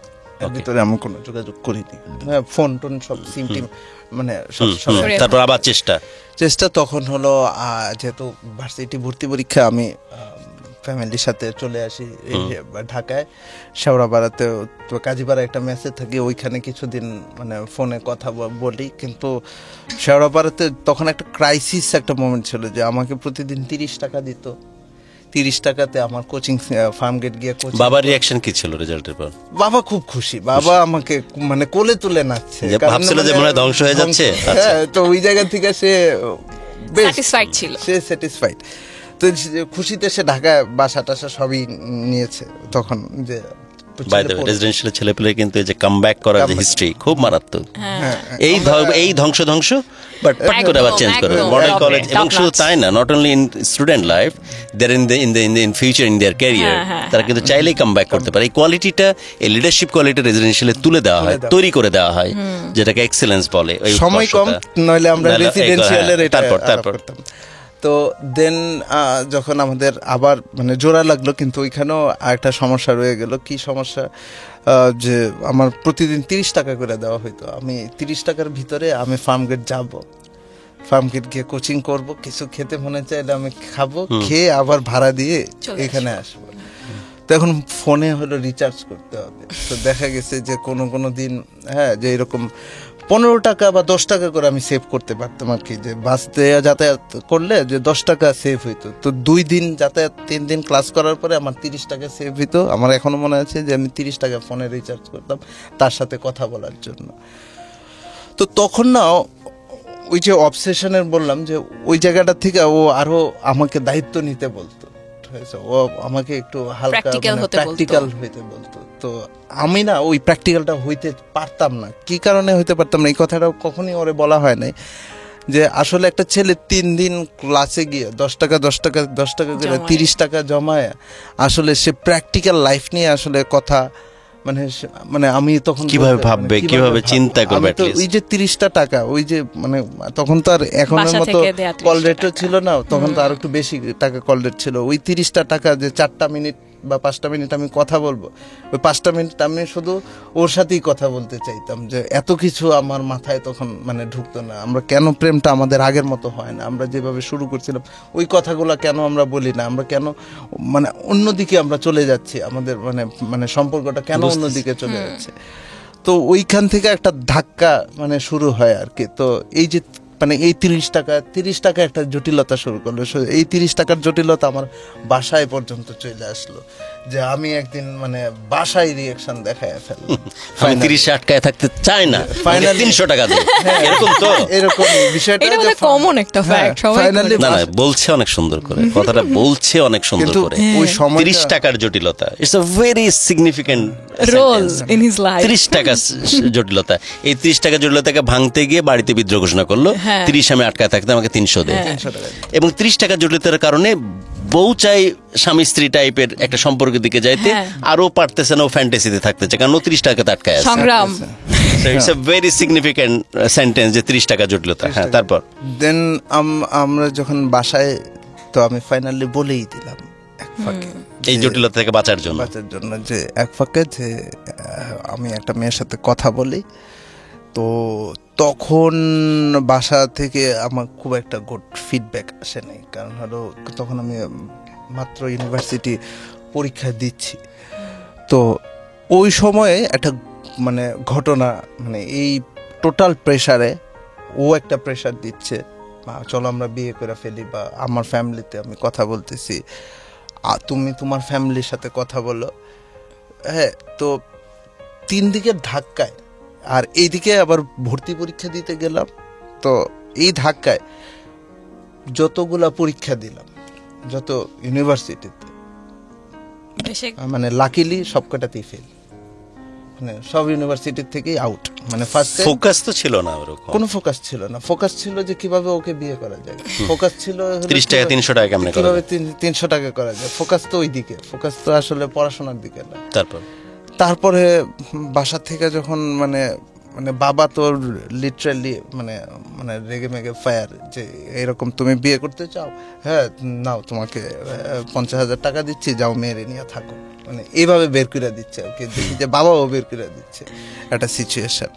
[SPEAKER 4] এর ভিতরে আমি কোনো যোগাযোগ করিনি, ফোন টোন সব সিম টিম মানে সব।
[SPEAKER 3] তারপর আবার চেষ্টা
[SPEAKER 4] তখন হলো যেহেতু ভার্সিটি ভর্তি পরীক্ষা, আমি ফ্যামিলির সাথে চলে আসি এই ঢাকায় শেওড়াপাড়াতে। তো কাজীপাড়া একটা মেসে থাকি, ওইখানে কিছুদিন মানে ফোনে কথা বলি। কিন্তু শেওড়াপাড়াতে তখন একটা ক্রাইসিস একটা মোমেন্ট ছিল, যে আমাকে প্রতিদিন 30 টাকা দিত। 30 টাকাতে আমার কোচিং ফার্মগেট গিয়ে কোচিং।
[SPEAKER 3] বাবার রিঅ্যাকশন কি ছিল রেজাল্টের পর?
[SPEAKER 4] বাবা খুব খুশি, বাবা আমাকে মানে কোলে তুলে নাচছে,
[SPEAKER 3] ভাবছিল যে মনে হয় ধ্বংস হয়ে যাচ্ছে।
[SPEAKER 4] হ্যাঁ, তো ওই জায়গা থেকে সে
[SPEAKER 2] স্যাটিসফাইড ছিল,
[SPEAKER 4] সে স্যাটিসফাইড। তো খুশিতে সে ঢাকায় বাসা টাসা সবই নিয়েছে তখন। যে
[SPEAKER 3] বাই দ্য ওয়ে, রেসিডেন্সিয়াল ছেলেপেলে কিন্তু এই যে কামব্যাক করার যে হিস্ট্রি খুব মারাত্মক। এই ধ্বংস বাট পাট করে আবার চেঞ্জ করে মডেল কলেজ। এবং শুধু তাই না, not only in student life, there in future in their career, তারা কিন্তু চাইলেই কামব্যাক করতে পারে। এই কোয়ালিটিটা, এই লিডারশিপ কোয়ালিটি রেসিডেন্সিয়ালে তুলে দেওয়া হয়, তৈরি করে দেওয়া হয়, যেটাকে এক্সেলেন্স বলে।
[SPEAKER 4] সময় কম, নইলে আমরা রেসিডেন্সিয়ালের তারপর। তো দেন যখন আমাদের আবার মানে জোড়া লাগলো, কিন্তু ওইখানেও একটা সমস্যা রয়ে গেল। কি সমস্যা? যে আমার প্রতিদিন 30 টাকা করে দেওয়া হইতো। আমি 30 টাকার ভিতরে আমি ফার্মগেট যাব, ফার্মগেট গিয়ে কোচিং করব, কিছু খেতে মনে চাইলে আমি খাবো, খেয়ে আবার ভাড়া দিয়ে এখানে আসবো। তো এখন ফোনে হলো রিচার্জ করতে হবে। তো দেখা গেছে যে কোনো দিন, হ্যাঁ, যে এরকম 15 টাকা বা 10 টাকা করে আমি সেভ করতে পারতাম আর কি, যে বাস দিয়ে যাতায়াত করলে যে 10 টাকা সেভ হইতো। তো 2 দিন যাতায়াত, 3 দিন ক্লাস করার পরে আমার 30 টাকা সেভ হইতো। আমার এখনো মনে আছে যে আমি 30 টাকা ফোনে রিচার্জ করতাম তার সাথে কথা বলার জন্য। তো তখন না ওই যে অবসেশনের বললাম, যে ওই জায়গাটা থেকে ও আরো আমাকে দায়িত্ব নিতে বলতো, ও আমাকে একটু হালকা প্র্যাকটিক্যাল হইতে বলতো। তো আমি না ওই প্র্যাকটিক্যালটা হইতে পারতাম না। কি কারণে হইতে পারতাম না, এই কথাটা কখনই ওরে বলা হয় নাই, যে আসলে একটা ছেলে 3 দিন ক্লাসে গিয়ে 10 টাকা করে 30 টাকা জমায় আসলে সে প্র্যাকটিক্যাল লাইফ নিয়ে আসলে কথা মানে আমি তখন
[SPEAKER 3] কিভাবে ভাববে, কিভাবে চিন্তা করবে।
[SPEAKER 4] ওই যে 30টা টাকা, ওই যে মানে তখন তো আর এখনের মতো কল রেটও ছিল না, তখন তো আর একটু বেশি টাকা কল রেট ছিল। ওই 30টা টাকা যে 4টা মিনিট বা 5টা মিনিট আমি কথা বলবো, ওই 5টা মিনিট আমি শুধু ওর সাথেই কথা বলতে চাইতাম, যে এত কিছু আমার মাথায় তখন মানে ঢুকতো না। আমরা কেন প্রেমটা আমাদের আগের মতো হয় না, আমরা যেভাবে শুরু করছিলাম ওই কথাগুলো কেন আমরা বলি না, আমরা কেন মানে অন্যদিকে আমরা চলে যাচ্ছি, আমাদের মানে মানে সম্পর্কটা কেন অন্যদিকে চলে যাচ্ছে। তো ওইখান থেকে একটা ধাক্কা মানে শুরু হয় আর কি। তো এই যে মানে এই 30 টাকা একটা জটিলতা শুরু করলো। এই 30 টাকার জটিলতা আমার বাসায় পর্যন্ত চলে আসলো, যে আমি একদিন মানে বাসায় রিয়াকশন দেখায় ফেললাম।
[SPEAKER 3] আমি 30 আটকায় থাকতে চাই না,
[SPEAKER 4] Finally-
[SPEAKER 3] 300 টাকা দিই, এরকম তো।
[SPEAKER 4] এরকম বিষয়টা
[SPEAKER 2] এটা
[SPEAKER 4] যে
[SPEAKER 2] মানে কমন একটা ফ্যাক্ট, সবাই
[SPEAKER 4] ফাইনালি
[SPEAKER 3] না না, বলছে অনেক সুন্দর করে কথাটা, বলছে অনেক সুন্দর
[SPEAKER 4] কিন্তু
[SPEAKER 3] করে।
[SPEAKER 4] ওই সময়
[SPEAKER 3] 30 টাকার জটিলতা, it's a very significant
[SPEAKER 2] role in his life.
[SPEAKER 3] 30 টাকা জটিলতা, এই 30 টাকা জটিলতাকে ভাঙতে গিয়ে বাড়িতে বিদ্রোহ ঘোষণা করলো। 30 আমি আটকায় থাকতে, আমাকে 300 দেয়।
[SPEAKER 4] 300 টাকা
[SPEAKER 3] এবং 30 টাকা জটিলতার কারণে বউ চাই স্বামী স্ত্রী টাইপের একটা সম্পর্কের দিকে যাইতে, আরো পারতেছে না, ও ফ্যান্টাসিতে থাকতেছে, কারণ 30 টাকাতে আটকায় আছে।
[SPEAKER 2] সংগ্রাম।
[SPEAKER 3] It's a very significant sentence, যে 30 টাকা জটিলতা। হ্যাঁ, তারপর
[SPEAKER 4] দেন আমরা যখন বাসায়, তো আমি ফাইনালি বলেই দিলাম এক ফাঁকে,
[SPEAKER 3] এই জটিলতা থেকে বাঁচার জন্য,
[SPEAKER 4] যে এক ফাঁকে যে আমি একটা মেয়ের সাথে কথা বলি। তো তখন বাসা থেকে আমার খুব একটা গুড ফিডব্যাক আসে নাই, কারণ হলো তখন আমি মাত্র ইউনিভার্সিটি পরীক্ষা দিচ্ছি। তো ওই সময়ে একটা মানে ঘটনা, মানে এই টোটাল প্রেশারে ও একটা প্রেশার দিচ্ছে, চলো আমরা বিয়ে করে ফেলি, বা আমার ফ্যামিলিতে আমি কথা বলতেছি, তুমি তোমার ফ্যামিলির সাথে কথা বলো। হ্যাঁ, তো 3 দিকের ধাক্কায়, আর এইদিকে আবার ভর্তি পরীক্ষা দিতে গেলাম। তো এই ধাক্কায় যতগুলা পরীক্ষা দিলাম, যত ইউনিভার্সিটিতে, মানে লাকিলি সবকটাতেই ফেল, মানে সব ইউনিভার্সিটির থেকেই আউট। মানে ফার্স্ট
[SPEAKER 3] ফোকাস তো ছিল না, ওরকম
[SPEAKER 4] কোনো ফোকাস ছিল না। ফোকাস ছিল যে কিভাবে ওকে বিয়ে করা যায়, ফোকাস ছিল
[SPEAKER 3] 30 টাকা 300 টাকা কেমনে করা
[SPEAKER 4] কিভাবে
[SPEAKER 3] যায়?
[SPEAKER 4] 300 টাকা করা যায়। ফোকাস তো ওই দিকে, ফোকাস তো আসলে পড়াশোনার দিকে না। তারপরে বাসা থেকে যখন মানে মানে বাবা তো লিটারালি মানে মানে রেগে মেগে ফায়ার, যে এরকম তুমি বিয়ে করতে চাও, হ্যাঁ নাও, তোমাকে 50,000 টাকা দিচ্ছি, যাও মেয়েরে নিয়ে থাকো, মানে এইভাবে বের করে দিচ্ছে আর কি। দেখি যে বাবাও বের করে দিচ্ছে একটা সিচুয়েশন।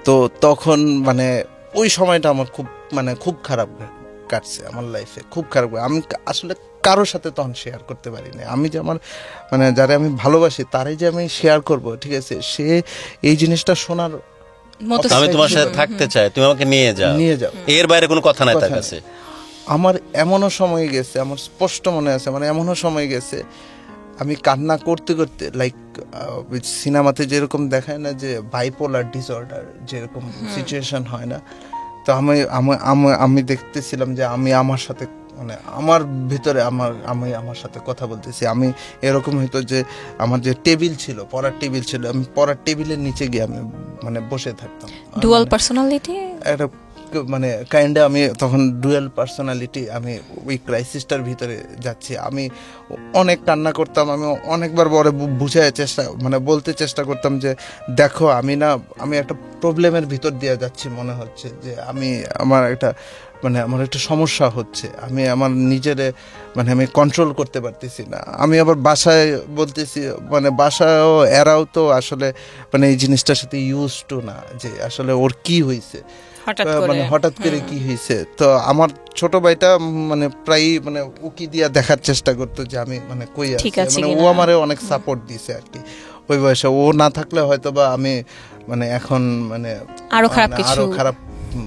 [SPEAKER 4] তো তখন মানে ওই সময়টা আমার খুব মানে খুব খারাপ কাটছে আমার লাইফে, খুব খারাপ। আমি আসলে কারোর সাথে তখন শেয়ার করতে পারি না। আমি যে আমার মানে যারা আমি ভালোবাসি তারাই যে আমি শেয়ার করব, ঠিক আছে, সে এই জিনিসটা শোনার,
[SPEAKER 3] আমি তোমার সাথে থাকতে চাই, তুমি আমাকে নিয়ে যাও, এর বাইরে কোনো কথা নাই তার কাছে।
[SPEAKER 4] আমার এমনও সময় গেছে, আমার স্পষ্ট মনে আছে, মানে এমনও সময় গেছে আমি কান্না করতে করতে, লাইক সিনেমাতে যেরকম দেখায় না যে বাইপোলার ডিসঅর্ডার যেরকম সিচুয়েশন হয় না, তো আমি দেখতেছিলাম যে আমি আমার সাথে মানে আমার ভিতরে আমি আমার সাথে কথা বলতেছি। আমি এরকম হইতো যে আমার যে টেবিল ছিল, পড়ার টেবিল ছিল, আমি পড়ার টেবিলের নিচে গিয়ে আমি মানে বসে থাকতাম।
[SPEAKER 2] ডুয়াল পার্সোনালিটি,
[SPEAKER 4] একটা মানে কাইন্ডে আমি তখন ডুয়াল পার্সোনালিটি, আমি ওই ক্রাইসিসটার ভিতরে যাচ্ছি। আমি অনেক কান্না করতাম, আমি অনেকবার বড় বুঝায় মানে বলতে চেষ্টা করতাম যে দেখো আমি একটা প্রবলেমের ভিতর দিয়ে যাচ্ছি, মনে হচ্ছে যে আমার একটা সমস্যা হচ্ছে, আমি আমার নিজের মানে আমি কন্ট্রোল করতে পারতেছি না। আমি আবার বাসায় বলতেছি, মানে বাসায়ও এরাও তো আসলে মানে এই জিনিসটার সাথে ইউজ টু না, যে আসলে ওর কি হয়েছে, মানে হঠাৎ করে কি হয়েছে। তো আমার ছোট ভাইটা মানে প্রায় মানে উকি দিয়া দেখার চেষ্টা করতো যে আমি মানে কই আছি, মানে ও আমারে অনেক সাপোর্ট দিছে আর কি ওই বয়সে। ও না থাকলে হয়তো বা আমি মানে এখন মানে
[SPEAKER 2] আরো খারাপ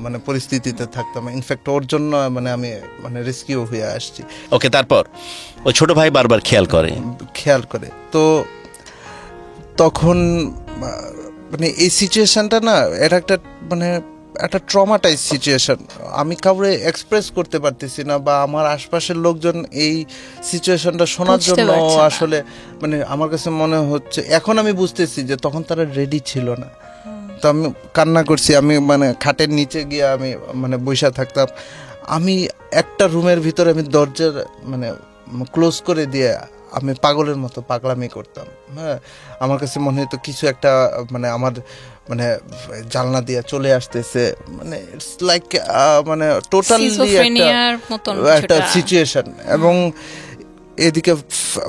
[SPEAKER 4] মানে পরিস্থিতিতে থাকতাম। ইনফ্যাক্ট ওর জন্য মানে আমি মানে রেস্কিউ হয়ে আসছি।
[SPEAKER 3] ওকে, তারপর ওই ছোট ভাই বারবার খেয়াল করে,
[SPEAKER 4] তো তখন মানে এই সিচুয়েশনটা না, এটা একটা ট্রমাটাইজ সিচুয়েশন। আমি কাউরে এক্সপ্রেস করতে পারতেছি না, বা আমার আশপাশের লোকজন এই সিচুয়েশনটা শোনার জন্য আসলে মানে আমার কাছে মনে হচ্ছে, এখন আমি বুঝতেছি যে তখন তারা রেডি ছিল না। তো আমি কান্না করছি, আমি মানে খাটের নিচে গিয়ে আমি মানে বসে থাকতাম। আমি একটা রুমের ভিতরে আমি দরজা মানে ক্লোজ করে দিয়ে আমি পাগলের মতো পাগলামি করতাম। হ্যাঁ, আমার কাছে মনে হতো কিছু একটা মানে আমার মানে জানলা দিয়ে চলে আসতেছে, মানে ইটস লাইক মানে টোটালি একটা সিচুয়েশন। এবং এদিকে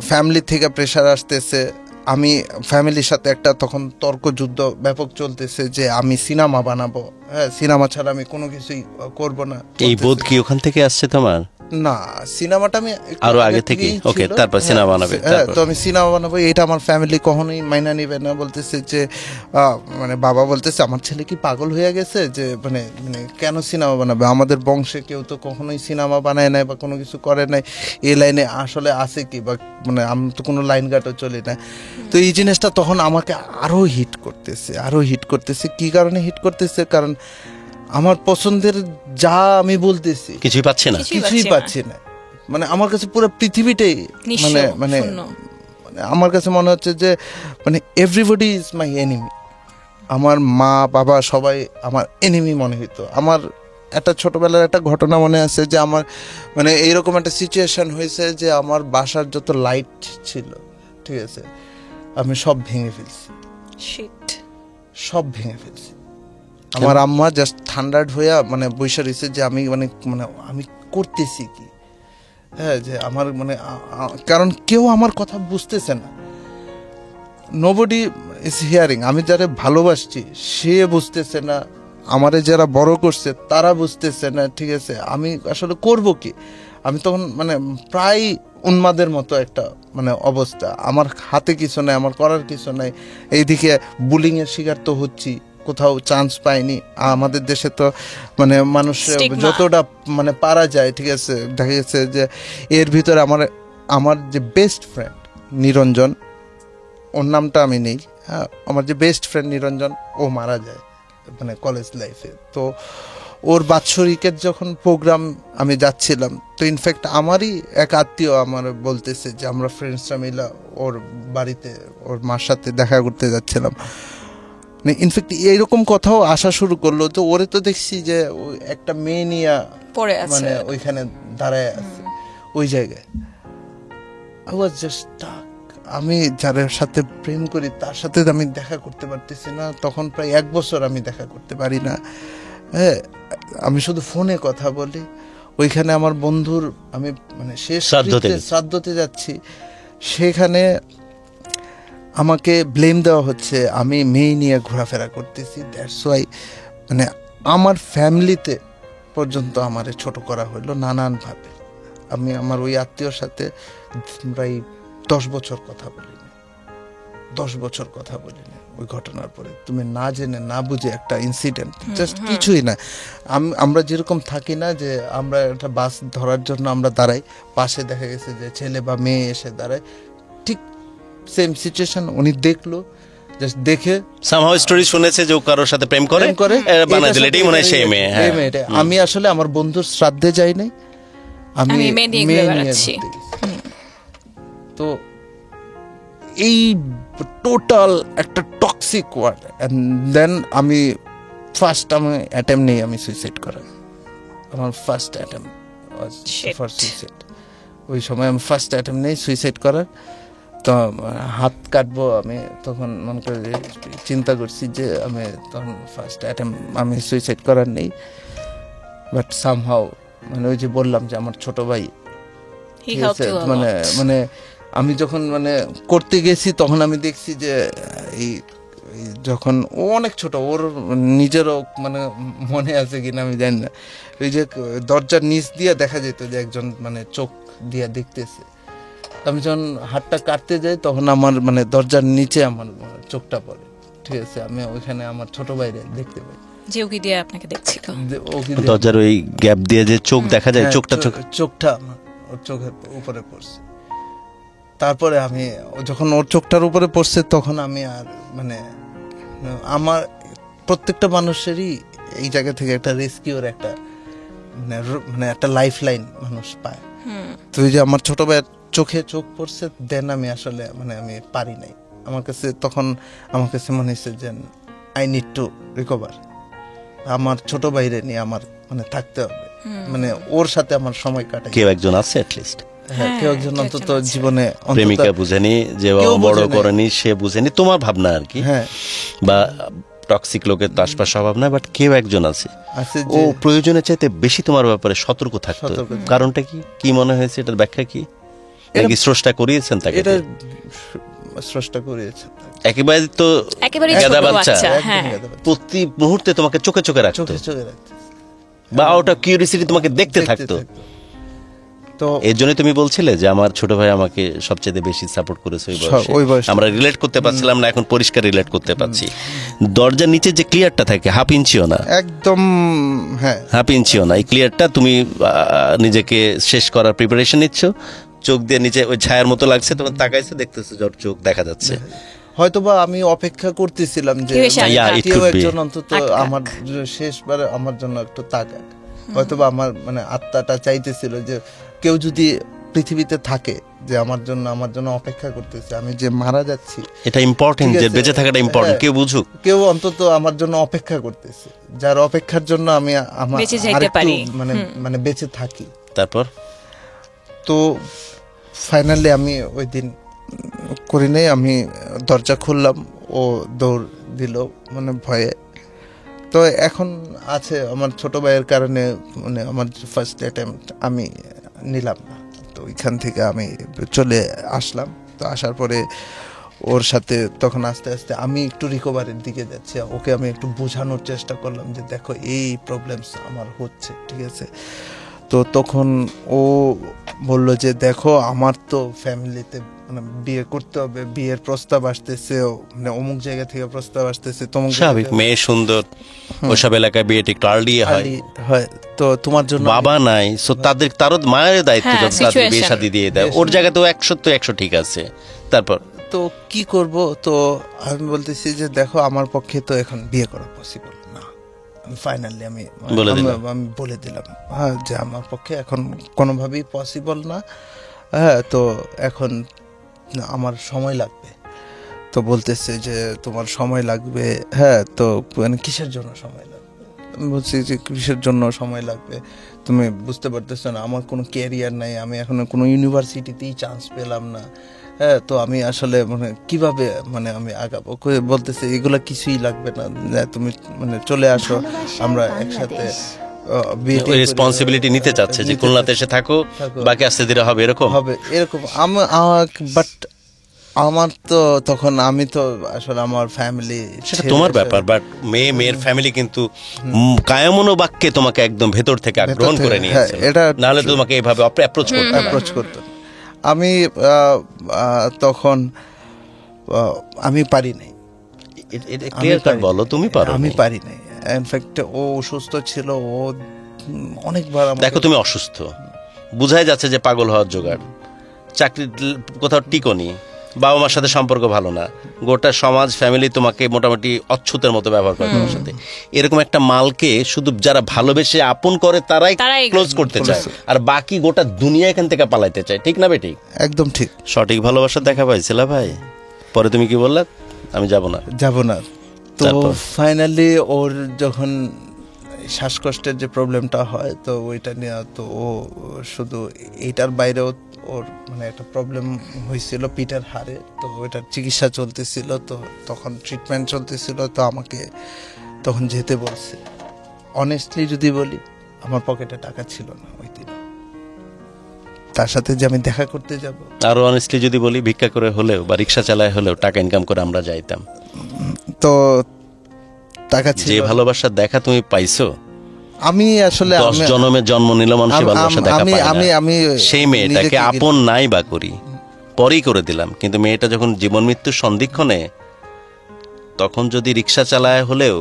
[SPEAKER 4] ফ্যামিলি থেকে প্রেশার আসতেছে, আমি ফ্যামিলির সাথে একটা তখন তর্ক যুদ্ধ ব্যাপক চলতেছে যে আমি সিনেমা বানাবো, হ্যাঁ সিনেমা ছাড়া আমি কোনো কিছুই করব না।
[SPEAKER 3] এই বোধ কি ওখান থেকে আসছে তোমার?
[SPEAKER 4] না, সিনেমাটা আমি একটু
[SPEAKER 3] আরো আগে থেকে
[SPEAKER 4] থেকেই
[SPEAKER 3] ওকে,
[SPEAKER 4] ছিল।
[SPEAKER 3] তারপর সিনেমা বানাবে,
[SPEAKER 4] হ্যাঁ,
[SPEAKER 3] তারপর?
[SPEAKER 4] তো আমি সিনেমা বানাবো, এটা আমার ফ্যামিলি কখনোই মাইনা নিবে না। বলতেছে যে মানে বাবা বলতেছে আমার ছেলে কি পাগল হয়ে গেছে, যে মানে মানে কেন সিনেমা বানাবে, আমাদের বংশে কেউ তো কখনোই সিনেমা বানায় নাই বা কোনো কিছু করে নাই, এই লাইনে আসলে আছে কি, বা মানে আমি তো কোনো লাইন ঘাটও চলি না। তো এই জিনিসটা তখন আমাকে আরো হিট করতেছে। কি কারণে হিট করতেছে? কারণ আমার পছন্দের যা আমি বলতেছি
[SPEAKER 3] কিছুই পাচ্ছে না।
[SPEAKER 4] কিছুই পাচ্ছি না, মানে আমার কাছে পুরো পৃথিবীটাই
[SPEAKER 2] নিঃস্ব,
[SPEAKER 4] মানে মানে
[SPEAKER 2] শূন্য।
[SPEAKER 4] মানে আমার কাছে মনে হচ্ছে যে মানে এভরিবডি ইজ মাই এনিমি। আমার মা বাবা সবাই আমার এনিমি মনে হইতো। আমার একটা ছোটবেলার একটা ঘটনা মনে আছে যে আমার মানে এইরকম একটা সিচুয়েশন হয়েছে যে আমার বাসার যত লাইট ছিল, ঠিক আছে, আমি সব ভেঙে ফেলছি,
[SPEAKER 2] Shit.
[SPEAKER 4] সব ভেঙে ফেলছি। আমার আম্মা জাস্ট থান্ডার্ড হইয়া মানে বৈশা রয়েছে যে আমি মানে মানে আমি করতেছি কি, হ্যাঁ, যে আমার মানে কারণ কেউ আমার কথা বুঝতেছে না, নোবডি ইজ হিয়ারিং। আমি যারা ভালোবাসছি সে বুঝতেছে না, আমারে যারা বড় করছে তারা বুঝতেছে না, ঠিক আছে, আমি আসলে করব কি? আমি তখন মানে প্রায় উন্মাদের মতো একটা মানে অবস্থা, আমার হাতে কিছু নাই, আমার করার কিছু নাই। এইদিকে বুলিংয়ের শিকার তো হচ্ছি, কোথাও চান্স পাইনি। আমাদের দেশে তো মানে মানুষ
[SPEAKER 2] Stigma.
[SPEAKER 4] যতটা মানে পারা যায়, ঠিক আছে, দেখা গেছে যে এর ভিতরে আমার যে বেস্ট ফ্রেন্ড নিরঞ্জন, ওর নামটা আমি নেই, হ্যাঁ, আমার যে বেস্ট ফ্রেন্ড নিরঞ্জন, ও মারা যায় মানে কলেজ লাইফে। তো ওর বাৎসরিকের যখন প্রোগ্রাম আমি যাচ্ছিলাম, তো ইনফ্যাক্ট আমারই এক আত্মীয় আমার বলতেছে যে আমরা ফ্রেন্ডসরা মিলে ওর বাড়িতে ওর মার সাথে দেখা করতে যাচ্ছিলাম। ইনফ্যাক্ট এইরকম কথাও আসা শুরু করলো, তো ওরে তো দেখছি যে ওই একটা মেয়ে নিয়ে
[SPEAKER 2] পড়ে আছে।
[SPEAKER 4] মানে ওইখানে দাঁড়ায় আছে ওই জায়গায়। I was just stuck. আমি যার সাথে প্রেম করি তার সাথে আমি দেখা করতে পারতেছি না, তখন প্রায় 1 বছর আমি দেখা করতে পারি না, হ্যাঁ, আমি শুধু ফোনে কথা বলি। ওইখানে আমার বন্ধুর আমি মানে শেষ শ্রাদ্ধতে যাচ্ছি, সেখানে আমাকে ব্লেম দেওয়া হচ্ছে আমি মেয়ে নিয়ে ঘোরাফেরা করতেছি। দ্যাটস ওয়াই মানে আমার ফ্যামিলিতে পর্যন্ত আমারে ছোট করা হলো নানানভাবে। আমি আমার ওই আত্মীয়র সাথে প্রায় 10 বছর কথা বলিনি, 10 বছর কথা বলিনি ওই ঘটনার পরে। তুমি না জেনে না বুঝে একটা ইনসিডেন্ট, জাস্ট কিছুই না। আমরা যেরকম থাকি না যে আমরা একটা বাস ধরার জন্য আমরা দাঁড়াই, পাশে দেখা গেছে যে ছেলে বা মেয়ে এসে দাঁড়ায়, ঠিক সেম সিচুয়েশন উনি দেখলো, জাস্ট দেখে
[SPEAKER 3] সামহাউ স্টোরি শুনেছে যে ও কারোর সাথে প্রেম করে বানাই দিলে এটাই মনে হয় সেই মেয়ে। হ্যাঁ,
[SPEAKER 4] আমি আসলে আমার বন্ধুর শ্রাদ্ধে যাই নাই, আমি
[SPEAKER 2] মেয়ে নিয়ে
[SPEAKER 4] মেয়ে
[SPEAKER 2] ঘুরে
[SPEAKER 4] নিয়ে
[SPEAKER 2] বেড়াচ্ছি।
[SPEAKER 4] ঘুরতে গেছি। তো এই টোটাল একটা টক্সিক ওয়ার্ড, এন্ড দেন আমি ফার্স্ট অ্যাটেম্প নেই আমি সুইসাইড করার। আমার first attempt was for suicide. ওই সময় আমি ফার্স্ট অ্যাটেম্প নেই সুইসাইড করার। তো হাত কাটবো আমি তখন মনে করে চিন্তা করছি যে আমি তখন ফার্স্ট অ্যাটেম্প আমি সুইসাইড করার নেই। বাট সামহাউ মানে ওই যে বললাম যে আমার ছোট ভাই,
[SPEAKER 2] He helped you a
[SPEAKER 4] মানে
[SPEAKER 2] lot.
[SPEAKER 4] মানে আমি যখন মানে করতে গেছি তখন আমি দেখছি যে এই যখন ও অনেক ছোট, ওর নিজেরও মানে মনে আছে কিনা আমি জানি না, ওই যে দরজার নিচ দিয়ে দেখা যেত যে একজন মানে চোখ দিয়ে দেখতেছে। আমি যখন হাতটা কাটতে যাই তখন আমার মানে দরজার নিচে আমার চোখটা পড়ে, ঠিক আছে, আমি ওইখানে আমার ছোট ভাইরে দেখতে পাই
[SPEAKER 2] যে উকি দিয়ে আপনাকে দেখছিল।
[SPEAKER 3] দরজার ওই গ্যাপ দিয়ে যে চোখ দেখা যায়,
[SPEAKER 4] চোখটা আমার ওর চোখের উপরে পড়ছে। তারপরে আমি যখন ওর চোখটার উপরে পড়ছে তখন আমি আর মানে আমার প্রত্যেকটা মানুষেরই এই জায়গা থেকে একটা রেস্কিউর একটা মানে একটা লাইফ লাইন মানুষ পায়। তো এই যে আমার ছোট ভাইয়ের চোখে চোখ পড়ছে, দেন আমি আসলে মানে আমি পারি নাই। আমার কাছে তখন আমার কাছে মনে হয়েছে যে আই নিড টু রিকভার, আমার ছোট ভাইরে নিয়ে আমার মানে থাকতে হবে, মানে ওর সাথে আমার সময় কাটাই।
[SPEAKER 3] কেউ একজন আছে অ্যাট লিস্ট,
[SPEAKER 4] হ্যাঁ, কেউ একজন অন্তত জীবনে
[SPEAKER 3] প্রেমিকা বুঝেনি, যে বড় করেনি সে বুঝেনি, তোমার ভাবনা আর কি,
[SPEAKER 4] হ্যাঁ,
[SPEAKER 3] বা টক্সিক লোকের তো আশপাশ স্বভাব না, বাট কেউ একজন আছে ও
[SPEAKER 4] যে
[SPEAKER 3] প্রয়োজনের চাইতে বেশি তোমার ব্যাপারে সতর্ক থাকতো। কারণটা কি, কি মনে হয়েছে, এটার ব্যাখ্যা কি? নাকি স্রষ্টা করিয়েছেন তাকে
[SPEAKER 4] এটা
[SPEAKER 3] দিয়ে?
[SPEAKER 4] স্রষ্টা করিয়েছে।
[SPEAKER 3] একেবারে তো
[SPEAKER 2] একেবারে
[SPEAKER 3] গাদা
[SPEAKER 2] ছোট
[SPEAKER 3] বাচ্চা,
[SPEAKER 2] বাচ্চা,
[SPEAKER 4] একদম
[SPEAKER 2] হ্যাঁ।
[SPEAKER 4] গাদা বাচ্চা।
[SPEAKER 3] প্রতি মুহূর্তে তোমাকে চোখে চোখে রাখতো,
[SPEAKER 4] চোখে চোখে রাখতে
[SPEAKER 3] বা ওটা কিউরিয়াসিটি তোমাকে দেখতে থাকতো।
[SPEAKER 4] তো
[SPEAKER 3] এর জন্য তুমি বলছিলে যে আমার ছোট ভাই আমাকে সবচেয়ে বেশি সাপোর্ট করেছে
[SPEAKER 4] ওই বয়সে।
[SPEAKER 3] আমরা রিলেট করতে পারছিলাম না, এখন পরিষ্কার রিলেট করতে পারছি। দরজার নিচে যে ক্লিয়ারটা থাকে হাফ ইঞ্চিও না,
[SPEAKER 4] একদম, হ্যাঁ
[SPEAKER 3] হাফ ইঞ্চিও না, এই ক্লিয়ারটা তুমি নিজেকে শেষ করার প্রিপারেশন নিচ্ছ, চোখ দিয়ে নিচে ওই ছায়ার মতো লাগছে, তোমার তাকাইছে, দেখতেছো ওর চোখ দেখা যাচ্ছে।
[SPEAKER 4] হয়তোবা আমি অপেক্ষা করতেছিলাম যে
[SPEAKER 2] কেউ এসে
[SPEAKER 3] Yeah, it
[SPEAKER 4] কেউ
[SPEAKER 3] could be.
[SPEAKER 4] একজন অন্তত
[SPEAKER 2] আটকাক।
[SPEAKER 4] আমার শেষবার আমার জন্য একটু তাকাক। হয়তোবা আমার মানে আত্মাটা চাইতেছিল যে কেউ যদি পৃথিবীতে থাকে যে আমার জন্য অপেক্ষা করতেছে, আমি যে মারা যাচ্ছি,
[SPEAKER 3] এটা ইম্পর্টেন্ট
[SPEAKER 4] ঠিক
[SPEAKER 3] যে
[SPEAKER 4] আছে।
[SPEAKER 3] বেঁচে থাকাটা ইম্পর্টেন্ট,
[SPEAKER 4] হ্যাঁ।
[SPEAKER 3] কেউ বুঝুক।
[SPEAKER 4] কেউ অন্তত আমার জন্য অপেক্ষা করতেছে, যার অপেক্ষার জন্য আমি আমার
[SPEAKER 2] বেঁচে যাইতে
[SPEAKER 4] আরেকটু
[SPEAKER 2] পারি।
[SPEAKER 4] মানে বেঁচে থাকি।
[SPEAKER 3] তারপর
[SPEAKER 4] তো ফাইনালি আমি ওই দিন করি নাই, আমি দরজা খুললাম, ও দৌড় দিল মানে ভয়ে। তো এখন আছে আমার ছোট ভাইয়ের কারণে, মানে আমার ফার্স্ট অ্যাটেম্পট আমি নিলাম না, তো ওইখান থেকে আমি চলে আসলাম। তো আসার পরে ওর সাথে তখন আস্তে আস্তে আমি একটু রিকভারির দিকে যাচ্ছি, ওকে আমি একটু বোঝানোর চেষ্টা করলাম যে দেখো এই প্রবলেমস আমার হচ্ছে, ঠিক আছে। তো তখন ও বললো যে দেখো আমার তো ফ্যামিলিতে মানে বিয়ে করতে হবে, বিয়ের প্রস্তাব আসতেছে, মানে অমুক জায়গা থেকে প্রস্তাব আসতেছে, তমুক
[SPEAKER 3] স্বাভাবিক, মেয়ে সুন্দর, ওইসব এলাকায় বিয়েটা একটু আর্লি হয়,
[SPEAKER 4] হয়, তো তোমার জন্য
[SPEAKER 3] বাবা নাই, সো তারও মায়ের দায়িত্ব
[SPEAKER 2] হ্যাঁ,
[SPEAKER 3] যত তাদের বিয়ে
[SPEAKER 2] situation।
[SPEAKER 3] শাদী দিয়ে দেয়। ওর জায়গায় তো 100 ঠিক আছে। তারপর
[SPEAKER 4] তো কি করব, তো আমি বলতেছি যে দেখো আমার পক্ষে তো এখন বিয়ে করা পসিবল না। ফাইনালি আমি
[SPEAKER 3] বলে দিলাম।
[SPEAKER 4] আমি বলে দিলাম, হ্যাঁ, যে আমার পক্ষে এখন কোনোভাবেই পসিবল না, হ্যাঁ, তো এখন আমার সময় লাগবে। তো বলতেছে যে তোমার সময় লাগবে, হ্যাঁ, তো মানে কিসের জন্য সময় লাগবে? আমি বলছি যে কিসের জন্য সময় লাগবে, তুমি বুঝতে পারতেছো না, আমার কোনো ক্যারিয়ার নাই, আমি এখনো কোনো ইউনিভার্সিটিতেই চান্স পেলাম না, হ্যাঁ, তো আমি আসলে মানে কিভাবে মানে আমি আগাবো। বলতেছে এগুলা কিছুই লাগবে না, তুমি মানে চলে আসো,
[SPEAKER 1] ভালোবাসার
[SPEAKER 4] আমরা একসাথে
[SPEAKER 1] বাংলাদেশ।
[SPEAKER 4] বিয়ে
[SPEAKER 3] ওই রেসপন্সিবিলিটি নিতে চাচ্ছে যে খুলনাতে এসে থাকো, বাকি আস্তে ধীরে হবে, এরকম
[SPEAKER 4] হবে এরকম। বাট আমার তো তখন আমি তো আসলে আমার ফ্যামিলি,
[SPEAKER 3] সেটা তোমার ব্যাপার, বাট মেয়ের ফ্যামিলি কিন্তু কায়মনো বাক্যে তোমাকে একদম ভেতর থেকে গ্রহণ করে নিয়েছে,
[SPEAKER 4] এটা
[SPEAKER 3] নাহলে তোমাকে এইভাবে অ্যাপ্রোচ করতে না।
[SPEAKER 4] অ্যাপ্রোচ করতো। আমি তখন আমি পারি নাই,
[SPEAKER 3] ক্লিয়ার কাট বলো, তুমি পারো।
[SPEAKER 4] আমি পারি নাই। ইনফ্যাক্ট ও অসুস্থ ছিল, ও অনেকবার
[SPEAKER 3] দেখো তুমি অসুস্থ, বুঝাই যাচ্ছে যে পাগল হওয়ার জোগাড়, চাকরি কোথাও টিকনি, বাবা মার সাথে সম্পর্ক ভালো না, গোটা সমাজ ফ্যামিলি তোমাকে মোটামুটি অচ্ছুতের মতো ব্যবহার করে তোমার সাথে। এরকম একটা মালকে শুধু যারা ভালোবেসে আপন করে তারাই ক্লোজ করতে চায়, আর বাকি গোটা দুনিয়া এখান থেকে পালাইতে চায়, ঠিক না বেটি?
[SPEAKER 4] একদম ঠিক।
[SPEAKER 3] সঠিক ভালোবাসা দেখা পাইছিলা ভাই? পরে তুমি কি বললা? আমি যাব না।
[SPEAKER 4] তো
[SPEAKER 3] তারপর?
[SPEAKER 4] ফাইনালি ওর যখন শ্বাসকষ্টের যে প্রবলেমটা হয়, তো ওইটা নিয়ে তো ও শুধু এইটার বাইরেও ওর মানে একটা প্রবলেম হয়েছিল পিঠের হাড়ে, তো ওইটার চিকিৎসা চলতেছিল, তো তখন ট্রিটমেন্ট চলতেছিল, তো আমাকে তখন যেতে বলছে। অনেস্টলি যদি বলি, আমার পকেটে টাকা ছিল না ওই দিন, তার সাথে যে আমি দেখা করতে যাব।
[SPEAKER 3] আরো অনেস্টলি যদি বলি, ভিক্ষা করে হলেও বা রিক্সা চালায় হলেও টাকা ইনকাম করে আমরা যাইতাম।
[SPEAKER 4] তো টাকা ছিল,
[SPEAKER 3] যে ভালোবাসা দেখা তুমি পাইছো,
[SPEAKER 4] আমি আসলে
[SPEAKER 3] 10 জন্মে জন্ম নিল মানুষের ভালোবাসা দেখা পায় না।
[SPEAKER 4] আমি
[SPEAKER 3] সেই মেয়েটাকে আপন নাই বা করি, পরেই করে দিলাম, কিন্তু মেয়েটা যখন জীবন মৃত্যুর সন্ধিক্ষণে, তখন যদি রিক্সা চালায় হলেও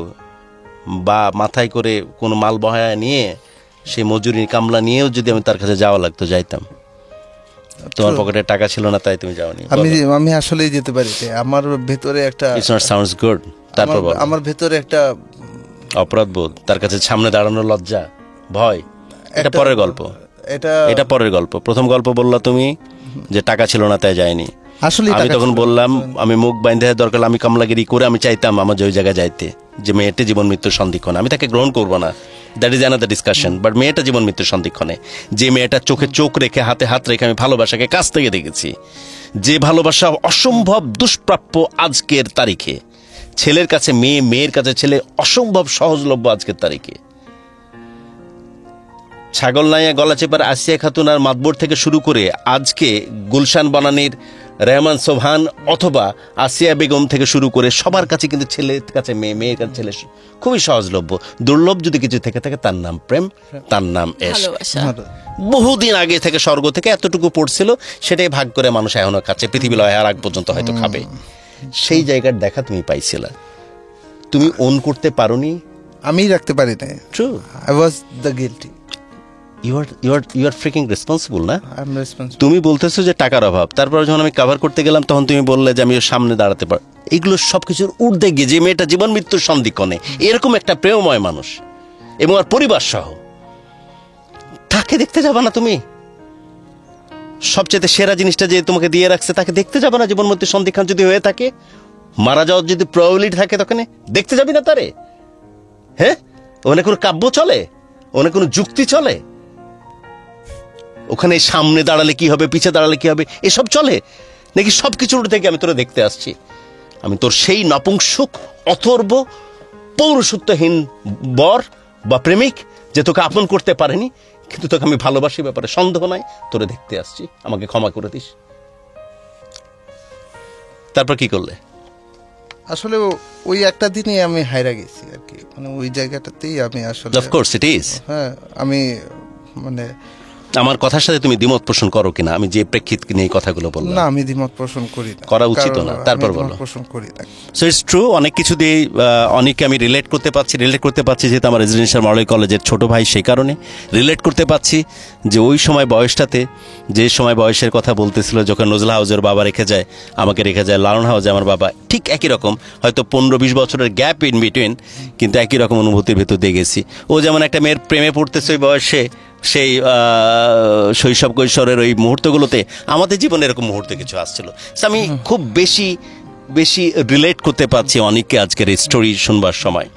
[SPEAKER 3] বা মাথায় করে কোনো মাল বহায় নিয়ে সেই মজুরি কামলা নিয়েও যদি আমি তার কাছে যাওয়া লাগতো, যাইতাম। তোমার পকেটে টাকা ছিল না তাই তুমি যাওনি।
[SPEAKER 4] আমি আসলেই যেতে পারি। আমার ভেতরে একটা
[SPEAKER 3] ইটস নট সাউন্ডস গুড। তারপর বল।
[SPEAKER 4] আমার ভেতরে একটা
[SPEAKER 3] অপরাধ বোধ, তার কাছে সামনে দাঁড়ানোর লজ্জা, ভয়, এটা পরের গল্প, এটা পরের গল্প। প্রথম গল্প বললা তুমি যে টাকা ছিল না তাই যায়নি।
[SPEAKER 4] আসলে
[SPEAKER 3] আমি তখন বললাম আমি মুখ বাইন্ধে দরকার আমি কামলাগিরি করে আমি চাইতাম আমার ওই জায়গায় যাইতে, যে মেয়েটা জীবন মৃত্যুর সন্ধিক্ষণে আমি তাকে গ্রহণ করবো না, that is another discussion. But মেয়েটা জীবন মৃত্যুর সন্ধিক্ষণে, যে মেয়েটা চোখে চোখ রেখে হাতে হাত রেখে আমি ভালোবাসাকে কাছ থেকে দেখেছি, যে ভালোবাসা অসম্ভব দুষ্প্রাপ্য আজকের তারিখে, ছেলের কাছে মেয়ে, মেয়ের কাছে ছেলে অসম্ভব সহজলভ্য আজকের তারিখে, ছাগল নাইয়া গলাচেপার আসিয়া খাতুন আর মাতবর থেকে শুরু করে আজকে গুলশান বনানীর রেহমান সোবহান অথবা আসিয়া বেগম থেকে শুরু করে সবার কাছে কিন্তু ছেলের কাছে মেয়ে, মেয়ের কাছে ছেলে খুবই সহজলভ্য। দুর্লভ যদি কিছু থেকে থাকে তার নাম প্রেম, তার নাম
[SPEAKER 2] ভালোবাসা।
[SPEAKER 3] বহুদিন আগে থেকে স্বর্গ থেকে এতটুকু পড়ছিল, সেটাই ভাগ করে মানুষ এখনো খাচ্ছে, পৃথিবী লয় আর আগ পর্যন্ত হয়তো খাবে। সেই জায়গার দেখা তুমি পাইছিলা, তুমি ওন করতে পারোনি।
[SPEAKER 4] আমি রাখতে পারি না।
[SPEAKER 3] True,
[SPEAKER 4] I was the guilty.
[SPEAKER 3] You are freaking responsible না?
[SPEAKER 4] I am responsible.
[SPEAKER 3] তুমি বলতেছো যে টাকার অভাব, তারপর যখন আমি কভার করতে গেলাম তখন তুমি বললে যে আমি ওর সামনে দাঁড়াতে পার। এগুলো সবকিছুর ঊর্ধ্বে গিয়ে যে মেয়েটা জীবন মৃত্যুর সন্ধিক্ষণে এরকম একটা প্রেমময় মানুষ এবং আর পরিবার সহ, তাকে দেখতে যাবে না তুমি? সবচেয়ে সেরা জিনিসটা যে তোমাকে দিয়ে রাখছে তাকে দেখতে যাবে না? জীবন মৃত্যুর সন্ধিক্ষণ যদি হয়ে থাকে, মারা যাওয়ার যদি প্রবাবিলিটি থাকে, তখন দেখতে যাবি না তারে? হ্যাঁ, ওখানে কোনো কাব্য চলে? ওখানে কোনো যুক্তি চলে? ওখানে সামনে দাঁড়ালে কি হবে, পিছে দাঁড়ালে কি হবে, এসব চলে নাকি? সবকিছুর থেকে আমি তোরা দেখতে আসছি। আমি তোর সেই নপুংসক অথর্ব পৌরুষত্বহীন বর বা প্রেমিক যে তোকে আপন করতে পারেনি, কিন্তু তোকে আমি ভালোবাসি, ব্যাপারে সন্দেহ নাই, তোরে দেখতে আসছি, আমাকে ক্ষমা করে দিস। তারপর কি করলে?
[SPEAKER 4] আসলে ওই একটা দিনই আমি হাইরা গেছি আর কি, মানে ওই জায়গাটাতেই আমি আসলে,
[SPEAKER 3] অফ কোর্স ইট ইজ।
[SPEAKER 4] হ্যাঁ, আমি মানে
[SPEAKER 3] আমার কথার সাথে তুমি দ্বিমত পোষণ করো কিনা, আমি যে প্রেক্ষিত নিয়ে কথাগুলো বললাম?
[SPEAKER 4] না, আমি দ্বিমত পোষণ করি না,
[SPEAKER 3] করা উচিত না। তারপর বলো।
[SPEAKER 4] পোষণ করি না।
[SPEAKER 3] সো ইটস ট্রু, অনেক কিছু দিয়ে অনেককে আমি রিলেট করতে পারছি যেহেতু আমার রেজিডেন্সিয়াল মডেল কলেজের ছোট ভাই, সেই কারণে রিলেট করতে পারছি যে ওই সময় বয়সটাতে, যে সময় বয়সের কথা বলতেছিল, যখন নজরুল হাউজের বাবা রেখে যায়, আমাকে রেখে যায় লালন হাউজে আমার বাবা, ঠিক একই রকম, হয়তো 15-20 বছরের গ্যাপ ইন বিটুইন, কিন্তু একই রকম অনুভূতির ভেতর দিয়ে গেছি। ও যেমন একটা মেয়ের প্রেমে পড়তেছে ওই বয়সে, সেই শৈশব কৈশোরের ওই মুহূর্তগুলোতে আমাদের জীবনে এরকম মুহূর্তে কিছু আসছিল। আমি খুব বেশি রিলেট করতে পারছি অনেককে আজকের এই স্টোরি শুনবার সময়।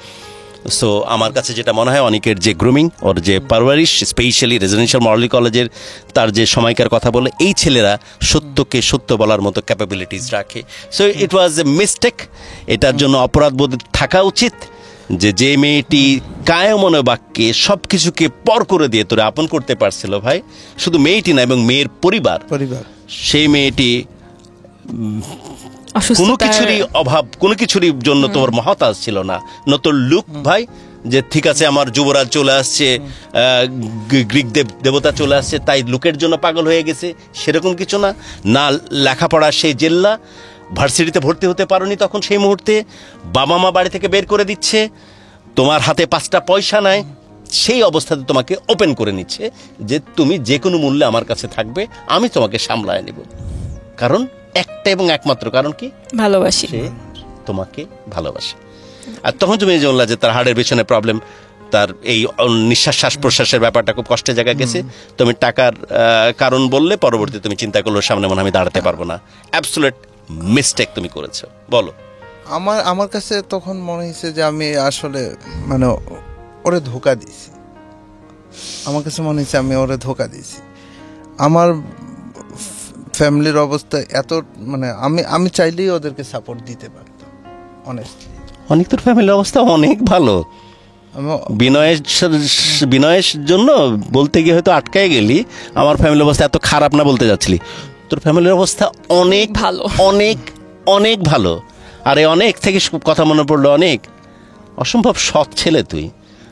[SPEAKER 3] সো আমার কাছে যেটা মনে হয়, অনেকের যে গ্রুমিং ওর যে পারওয়ারিশ, স্পেশালি রেজিডেন্সিয়াল মডেল কলেজের তার যে সময়কার কথা বলে, এই ছেলেরা সত্যকে সত্য বলার মতো ক্যাপাবিলিটিস রাখে। So it was a mistake. এটার জন্য অপরাধবোধ থাকা উচিত যে মেয়েটি কায়মনে বাক্যে সবকিছুকে পর করে দিয়ে তোরে আপন করতে পারছিল ভাই, শুধু মেয়েটি না এবং মেয়ের পরিবার, সেই মেয়েটি কোনো কিছুরই অভাব, কোনো কিছুরই জন্য তোমার মহতাজ ছিল না। নতুন লুক ভাই, যে ঠিক আছে আমার যুবরাজ চলে আসছে, গ্রিক দেবতা চলে আসছে, তাই লুকের জন্য পাগল হয়ে গেছে, সেরকম কিছু না। না লেখাপড়া সেই জেল্লা, ভার্সিটিতে ভর্তি হতে পারোনি তখন, সেই মুহূর্তে বাবা মা বাড়ি থেকে বের করে দিচ্ছে, তোমার হাতে 5টা পয়সা নাই, সেই অবস্থাতে তোমাকে ওপেন করে নিচ্ছে যে তুমি যে কোনো মূল্যে আমার কাছে থাকবে, আমি তোমাকে সামলায় নেব। কারণ একটা এবং একমাত্র কারণ কি? ভালোবাসি, সে তোমাকে ভালোবাসে। আর তখন তুমি বললা যে তার হার্টের পেছনে প্রবলেম, তার এই নিঃশ্বাস শ্বাস প্রশ্বাসের ব্যাপারটা খুব কষ্টের জায়গা গেছে, তুমি টাকার কারণ বললে, পরবর্তী তুমি চিন্তা করলো সামনে মনে আমি দাঁড়াতে পারবো না। অ্যাবসলিউট মিস্টেক তুমি করেছো। বলো।
[SPEAKER 4] আমার কাছে তখন মনে হয়েছে যে আমি আসলে মানে ওরে ধোকা দিয়েছি। আমার কাছে মনে হয়েছে আমি ওরে ধোকা দিয়েছি। আমার ফ্যামিলির অবস্থা এত, মানে আমি চাইলেই ওদেরকে সাপোর্ট দিতে পারতাম অনেস্টলি।
[SPEAKER 3] অনেক তোর ফ্যামিলির অবস্থা অনেক ভালো। বিনয়ের জন্য বলতে গিয়ে হয়তো আটকায় গেলি, আমার ফ্যামিলির অবস্থা এত খারাপ না বলতে যাচ্ছিলি। তোর ফ্যামিলির অবস্থা অনেক ভালো, অনেক অনেক ভালো। আর এই অনেক থেকে কথা মনে পড়লো, অনেক অসম্ভব সৎ ছেলে তুই।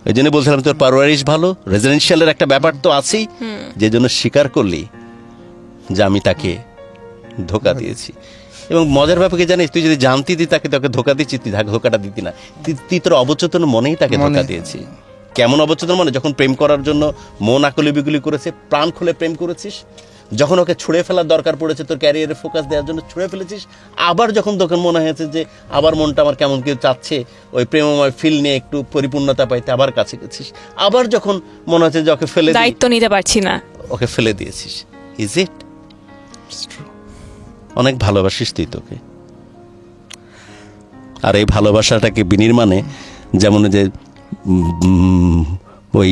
[SPEAKER 3] ওই জন্য বলছিলাম তোর পারওয়ারিশ ভালো, রেজিডেন্সিয়ালের একটা ব্যাপার তো আছেই, যে জন্য স্বীকার করলি যে আমি তাকে ধোকা দিয়েছি। এবং মজার ব্যাপারকে জানিস, তুই যদি জানতি তাকে ধোকা দিচ্ছি, তুই ধোকাটা দিতি না, তুই তোর অবচেতন মনেই তাকে ধোকা দিয়েছি। কেমন অবচেতন মনে? যখন প্রেম করার জন্য মন আকুলি বিকুলি করেছে, প্রাণ খুলে প্রেম করেছিস, যখন ওকে ছুঁড়ে ফেলার দরকার পড়েছে, তোর ক্যারিয়ারে ফোকাস দেওয়ার জন্য ছুঁড়ে ফেলেছিস, আবার যখন তোকে মনে হয়েছে যে আবার মনটা আমার কেমন কেউ চাচ্ছে, ওই প্রেমময় ফিল নিয়ে একটু পরিপূর্ণতা পাইতে আবার কাছে গেছিস, আবার যখন মনে হচ্ছে যে ওকে ফেলে
[SPEAKER 2] দায়িত্ব নিতে পারছি না,
[SPEAKER 3] ওকে ফেলে দিয়েছিস। Is it? অনেক ভালোবাসিস তুই তোকে। আর এই ভালোবাসাটাকে বিনির্মাণে, যেমন যে ওই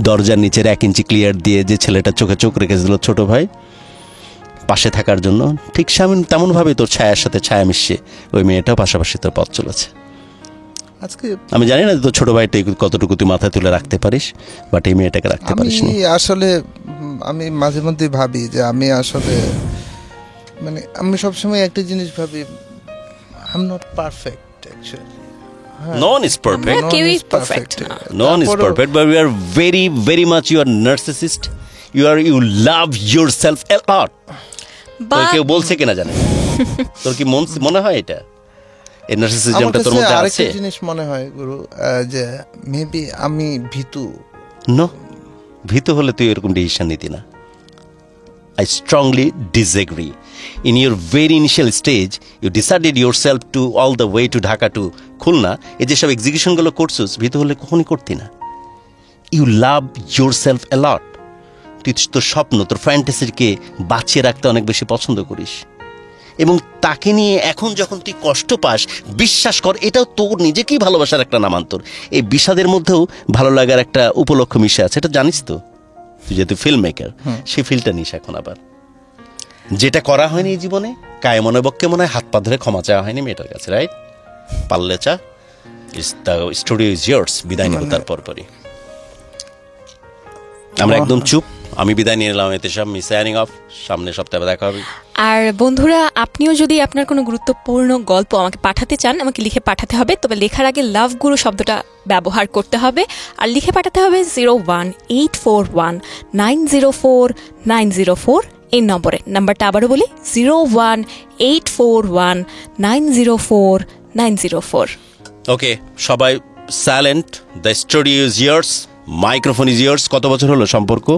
[SPEAKER 3] দরজার নিচের 1 ইঞ্চি ক্লিয়ার দিয়ে যে ছেলেটা চোখে চোখ রেখেছিল ছোট ভাই পাশে থাকার জন্য, ঠিক তেমনভাবে তোর ছায়ার সাথে ছায়া মিশিয়ে ওই মেয়েটাও পাশাপাশি তোর পথ চলেছে।
[SPEAKER 4] আজকে
[SPEAKER 3] আমি জানি না তো ছোট ভাইটা কতটুকু তুই মাথায় তুলে রাখতে পারিস, বাট এই মেয়েটাকে রাখতে পারিস না।
[SPEAKER 4] আসলে আমি মাঝে মধ্যে ভাবি যে আমি আসলে মানে আমি সবসময় একটা জিনিস ভাবি, I am not perfect actually.
[SPEAKER 3] No one is perfect.
[SPEAKER 2] কেউই perfect না।
[SPEAKER 3] No one is perfect, but we are very, very much you are narcissist. You love yourself a lot. তোর কেউ বলছে কিনা জানে, তোর কি মনে হয় এটা এই নার্সিসিজমটা তোর মধ্যে আছে?
[SPEAKER 4] আরেকটা জিনিস মনে হয় গুরু, যে মেবি আমি ভীতু।
[SPEAKER 3] নো, ভীতু হলে তুই এরকম ডিসিশন নিতি না। I strongly disagree. In your very initial stage, you decided yourself to all the way to Dhaka to Khulna. এই যেসব এক্সিকিউশনগুলো করছিস, ভীতু হলে কখনই করতি না। You love yourself a lot. তুই তোর স্বপ্ন, তোর ফ্যান্টাসিকে বাঁচিয়ে রাখতে অনেক বেশি পছন্দ করিস, এবং তাকে নিয়ে এখন যখন তুই কষ্ট পাস, বিশ্বাস কর এটাও তোর নিজেকেই ভালোবাসার একটা নামান্তর। এই বিষাদের মধ্যেও ভালো লাগার একটা উপলক্ষ মিশে আছে, এটা জানিস তো? তুই যেহেতু ফিল্ম মেকার, সেই ফিল্মটা নিস এখন আবার। যেটা করা হয়নি এই জীবনে, কায়ে মনে বক্কে মনে হয় হাত পা ধরে ক্ষমা চাওয়া হয়নি মেয়েটার কাছে, রাইট? পারলে চা, দ্য স্টুডিও ইজ ইয়ার্স। বিদায় নেব তারপর পরই আমরা একদম চুপ। আমি বিদায় নিয়ে নিলাম এতেশাম, সাইনিং অফ। সামনে সপ্তাহে দেখা হবে।
[SPEAKER 2] আর বন্ধুরা, আপনিও যদি আপনার কোনো গুরুত্বপূর্ণ গল্প আমাকে পাঠাতে চান, আমাকে লিখে পাঠাতে হবে। তবে লেখার আগে লাভ গুরু শব্দটা ব্যবহার করতে হবে, আর লিখে পাঠাতে হবে 01841904904 এই নাম্বারটা আবারও বলি, 01841904904।
[SPEAKER 3] ওকে, সবাই silent. The studio is years, microphone is years. কত বছর হলো সম্পর্ক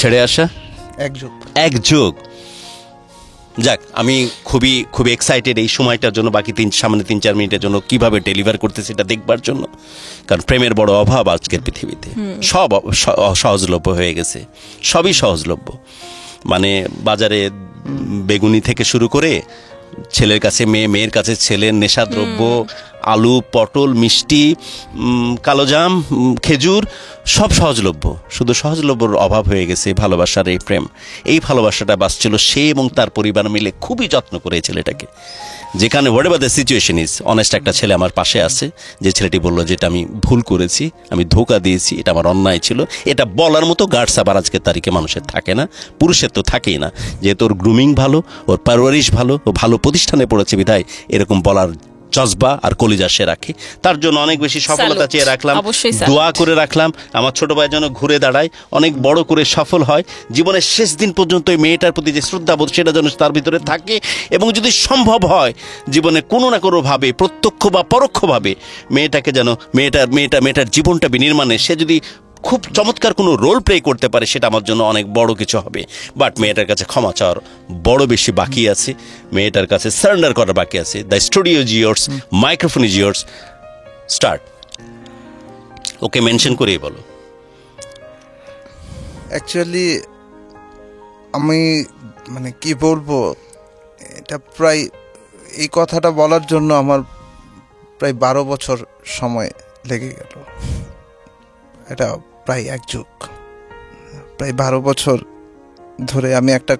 [SPEAKER 3] ছেড়ে আসা? এক যুগ। যাক, আমি খুবই খুবই এক্সাইটেড এই সময়টার জন্য, বাকি সামনে 3-4 মিনিটের জন্য কিভাবে ডেলিভার করতে সেটা দেখবার জন্য। কারণ প্রেমের বড় অভাব আজকের পৃথিবীতে, সব সহজলভ্য হয়ে গেছে, সবই সহজলভ্য। মানে বাজারে বেগুনি থেকে শুরু করে ছেলের কাছে মেয়ে, মেয়ের কাছে ছেলের নেশাদ্রব্য, আলু, পটল, মিষ্টি, কালোজাম, খেজুর, সব সহজলভ্য। শুধু সহজলভ্যর অভাব হয়ে গেছে ভালোবাসার এই প্রেম। এই ভালোবাসাটা বাঁচছিল সে এবং তার পরিবার মিলে, খুবই যত্ন করে ছেলেটাকে। যেখানে what ever the situation is, honest একটা ছেলে আমার পাশে আছে, যে ছেলেটি বললো যে এটা আমি ভুল করেছি, আমি ধোঁকা দিয়েছি, এটা আমার অন্যায় ছিল। এটা বলার মতো গার্ডস আবার আজকের তারিখে মানুষের থাকে না, পুরুষের তো থাকেই না। যেহেতু ওর গ্রুমিং ভালো, ওর পারওয়ারিশ ভালো, ও ভালো প্রতিষ্ঠানে পড়েছে বিধায় এরকম বলার জজবা আর কলিজা সে রাখে। তার জন্য অনেক বেশি সফলতা চেয়ে রাখলাম, দোয়া করে রাখলাম আমার ছোট ভাই যেন ঘুরে দাঁড়ায়, অনেক বড় করে সফল হয়, জীবনের শেষ দিন পর্যন্ত এই মেয়েটার প্রতি যে শ্রদ্ধাবোধ সেটা যেন তার ভিতরে থাকে, এবং যদি সম্ভব হয় জীবনে কোনো না কোনো ভাবে, প্রত্যক্ষ বা পরোক্ষভাবে মেয়েটাকে যেন মেয়েটার জীবনটা বিনির্মাণে সে যদি খুব চমৎকার কোনো রোল প্লে করতে পারে, সেটা আমার জন্য অনেক বড় কিছু হবে। বাট মেয়েটার কাছে ক্ষমা চাওয়ার বড় বেশি বাকি আছে, মেয়েটার কাছে সারেন্ডার করার বাকি আছে। The studio is years, microphone is years, start. Okay mention করেই বলো।
[SPEAKER 4] অ্যাকচুয়ালি আমি মানে কি বলবো, এটা প্রায় এই কথাটা বলার জন্য আমার প্রায় 12 বছর সময় লেগে গেল। এটা প্রায় এক যুগ, প্রায় 12 বছর ধরে আমি একটা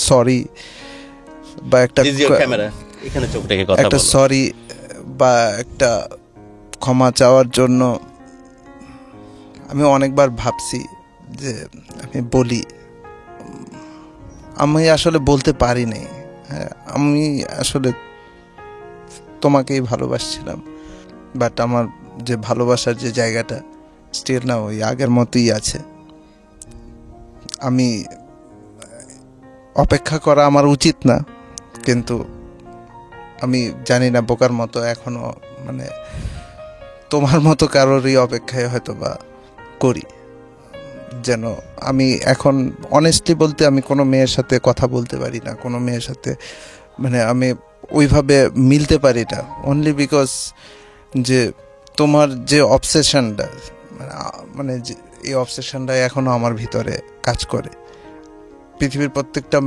[SPEAKER 4] সরি বা একটা সরি বা একটা ক্ষমা চাওয়ার জন্য আমি অনেকবার ভাবছি যে আমি বলি, আমি আসলে বলতে পারি নাই। হ্যাঁ, আমি আসলে তোমাকেই ভালোবাসছিলাম, বাট আমার যে ভালোবাসার যে জায়গাটা স্টিল না ওই আগের মতোই আছে। আমি অপেক্ষা করা আমার উচিত না, কিন্তু আমি জানি না বোকার মতো এখনো মানে তোমার মতো কারোরই অপেক্ষায় হয়তো বা করি। যেন আমি এখন অনেস্টলি বলতে আমি কোনো মেয়ের সাথে কথা বলতে পারি না, কোনো মেয়ের সাথে মানে আমি ওইভাবে মিলতে পারি না, অনলি বিকজ যে তোমার যে অবসেশনটা মানে এই অবসেশনটা এখনো আমার ভিতরে কাজ করে। পৃথিবীর প্রত্যেকটা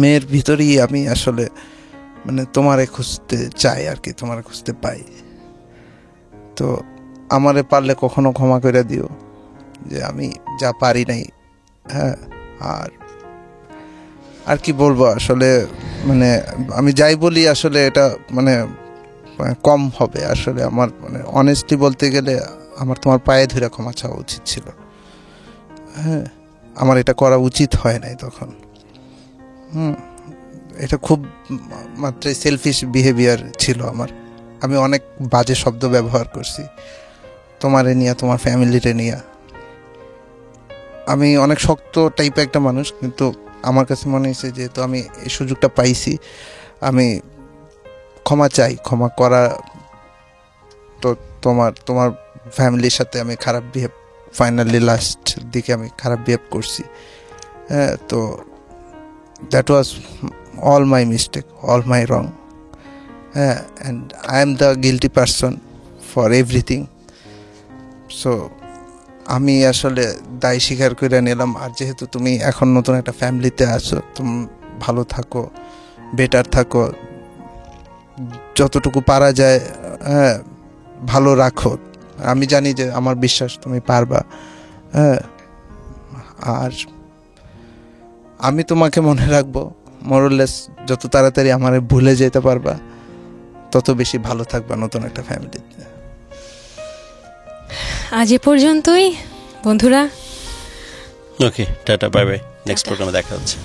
[SPEAKER 4] মেয়ের ভিতরেই আমি আসলে মানে তোমারে খুঁজতে চাই আর কি, তোমারে খুঁজতে পাই। তো আমারে পারলে কখনো ক্ষমা করে দিও যে আমি যা পারি নাই। হ্যাঁ, আর কি বলবো আসলে, মানে আমি যাই বলি আসলে এটা মানে কম হবে আসলে। আমার মানে অনেস্টলি বলতে গেলে আমার তোমার পায়ে ধরে ক্ষমা চাওয়া উচিত ছিল। হ্যাঁ, আমার এটা করা উচিত হয় নাই তখন। এটা খুব মাত্রায় সেলফিশ বিহেভিয়ার ছিল আমার। আমি অনেক বাজে শব্দ ব্যবহার করছি তোমারে নিয়ে, তোমার ফ্যামিলিরে নিয়ে। আমি অনেক শক্ত টাইপের একটা মানুষ, কিন্তু আমার কাছে মনে হয়েছে যেহেতু আমি এই সুযোগটা পাইছি, আমি ক্ষমা চাই। ক্ষমা করা তো তোমার ফ্যামিলির সাথে আমি খারাপ বিহেভ, ফাইনালি লাস্ট দিকে আমি খারাপ বিহেভ করছি। হ্যাঁ, তো that was all my mistake, all my wrong. And I am the guilty person for everything. So আমি আসলে দায় স্বীকার করে নিলাম। আর যেহেতু তুমি এখন নতুন একটা ফ্যামিলিতে আছো, তুমি ভালো থাকো, বেটার থাকো, যতটুকু পারা যায় হ্যাঁ ভালো রাখো। আমি জানি যে আমার বিশ্বাস তুমি পারবা। হ্যাঁ, আর আমি তোমাকে মনে রাখবো। মোরলেস যত তাড়াতাড়ি আমার ভুলে যেতে পারবা, তত বেশি ভালো থাকবা নতুন একটা ফ্যামিলিতে।
[SPEAKER 2] আজ এ পর্যন্তই বন্ধুরা।
[SPEAKER 3] ওকে, টাটা, বাই বাই, নেক্সট প্রোগ্রামে দেখা হচ্ছে।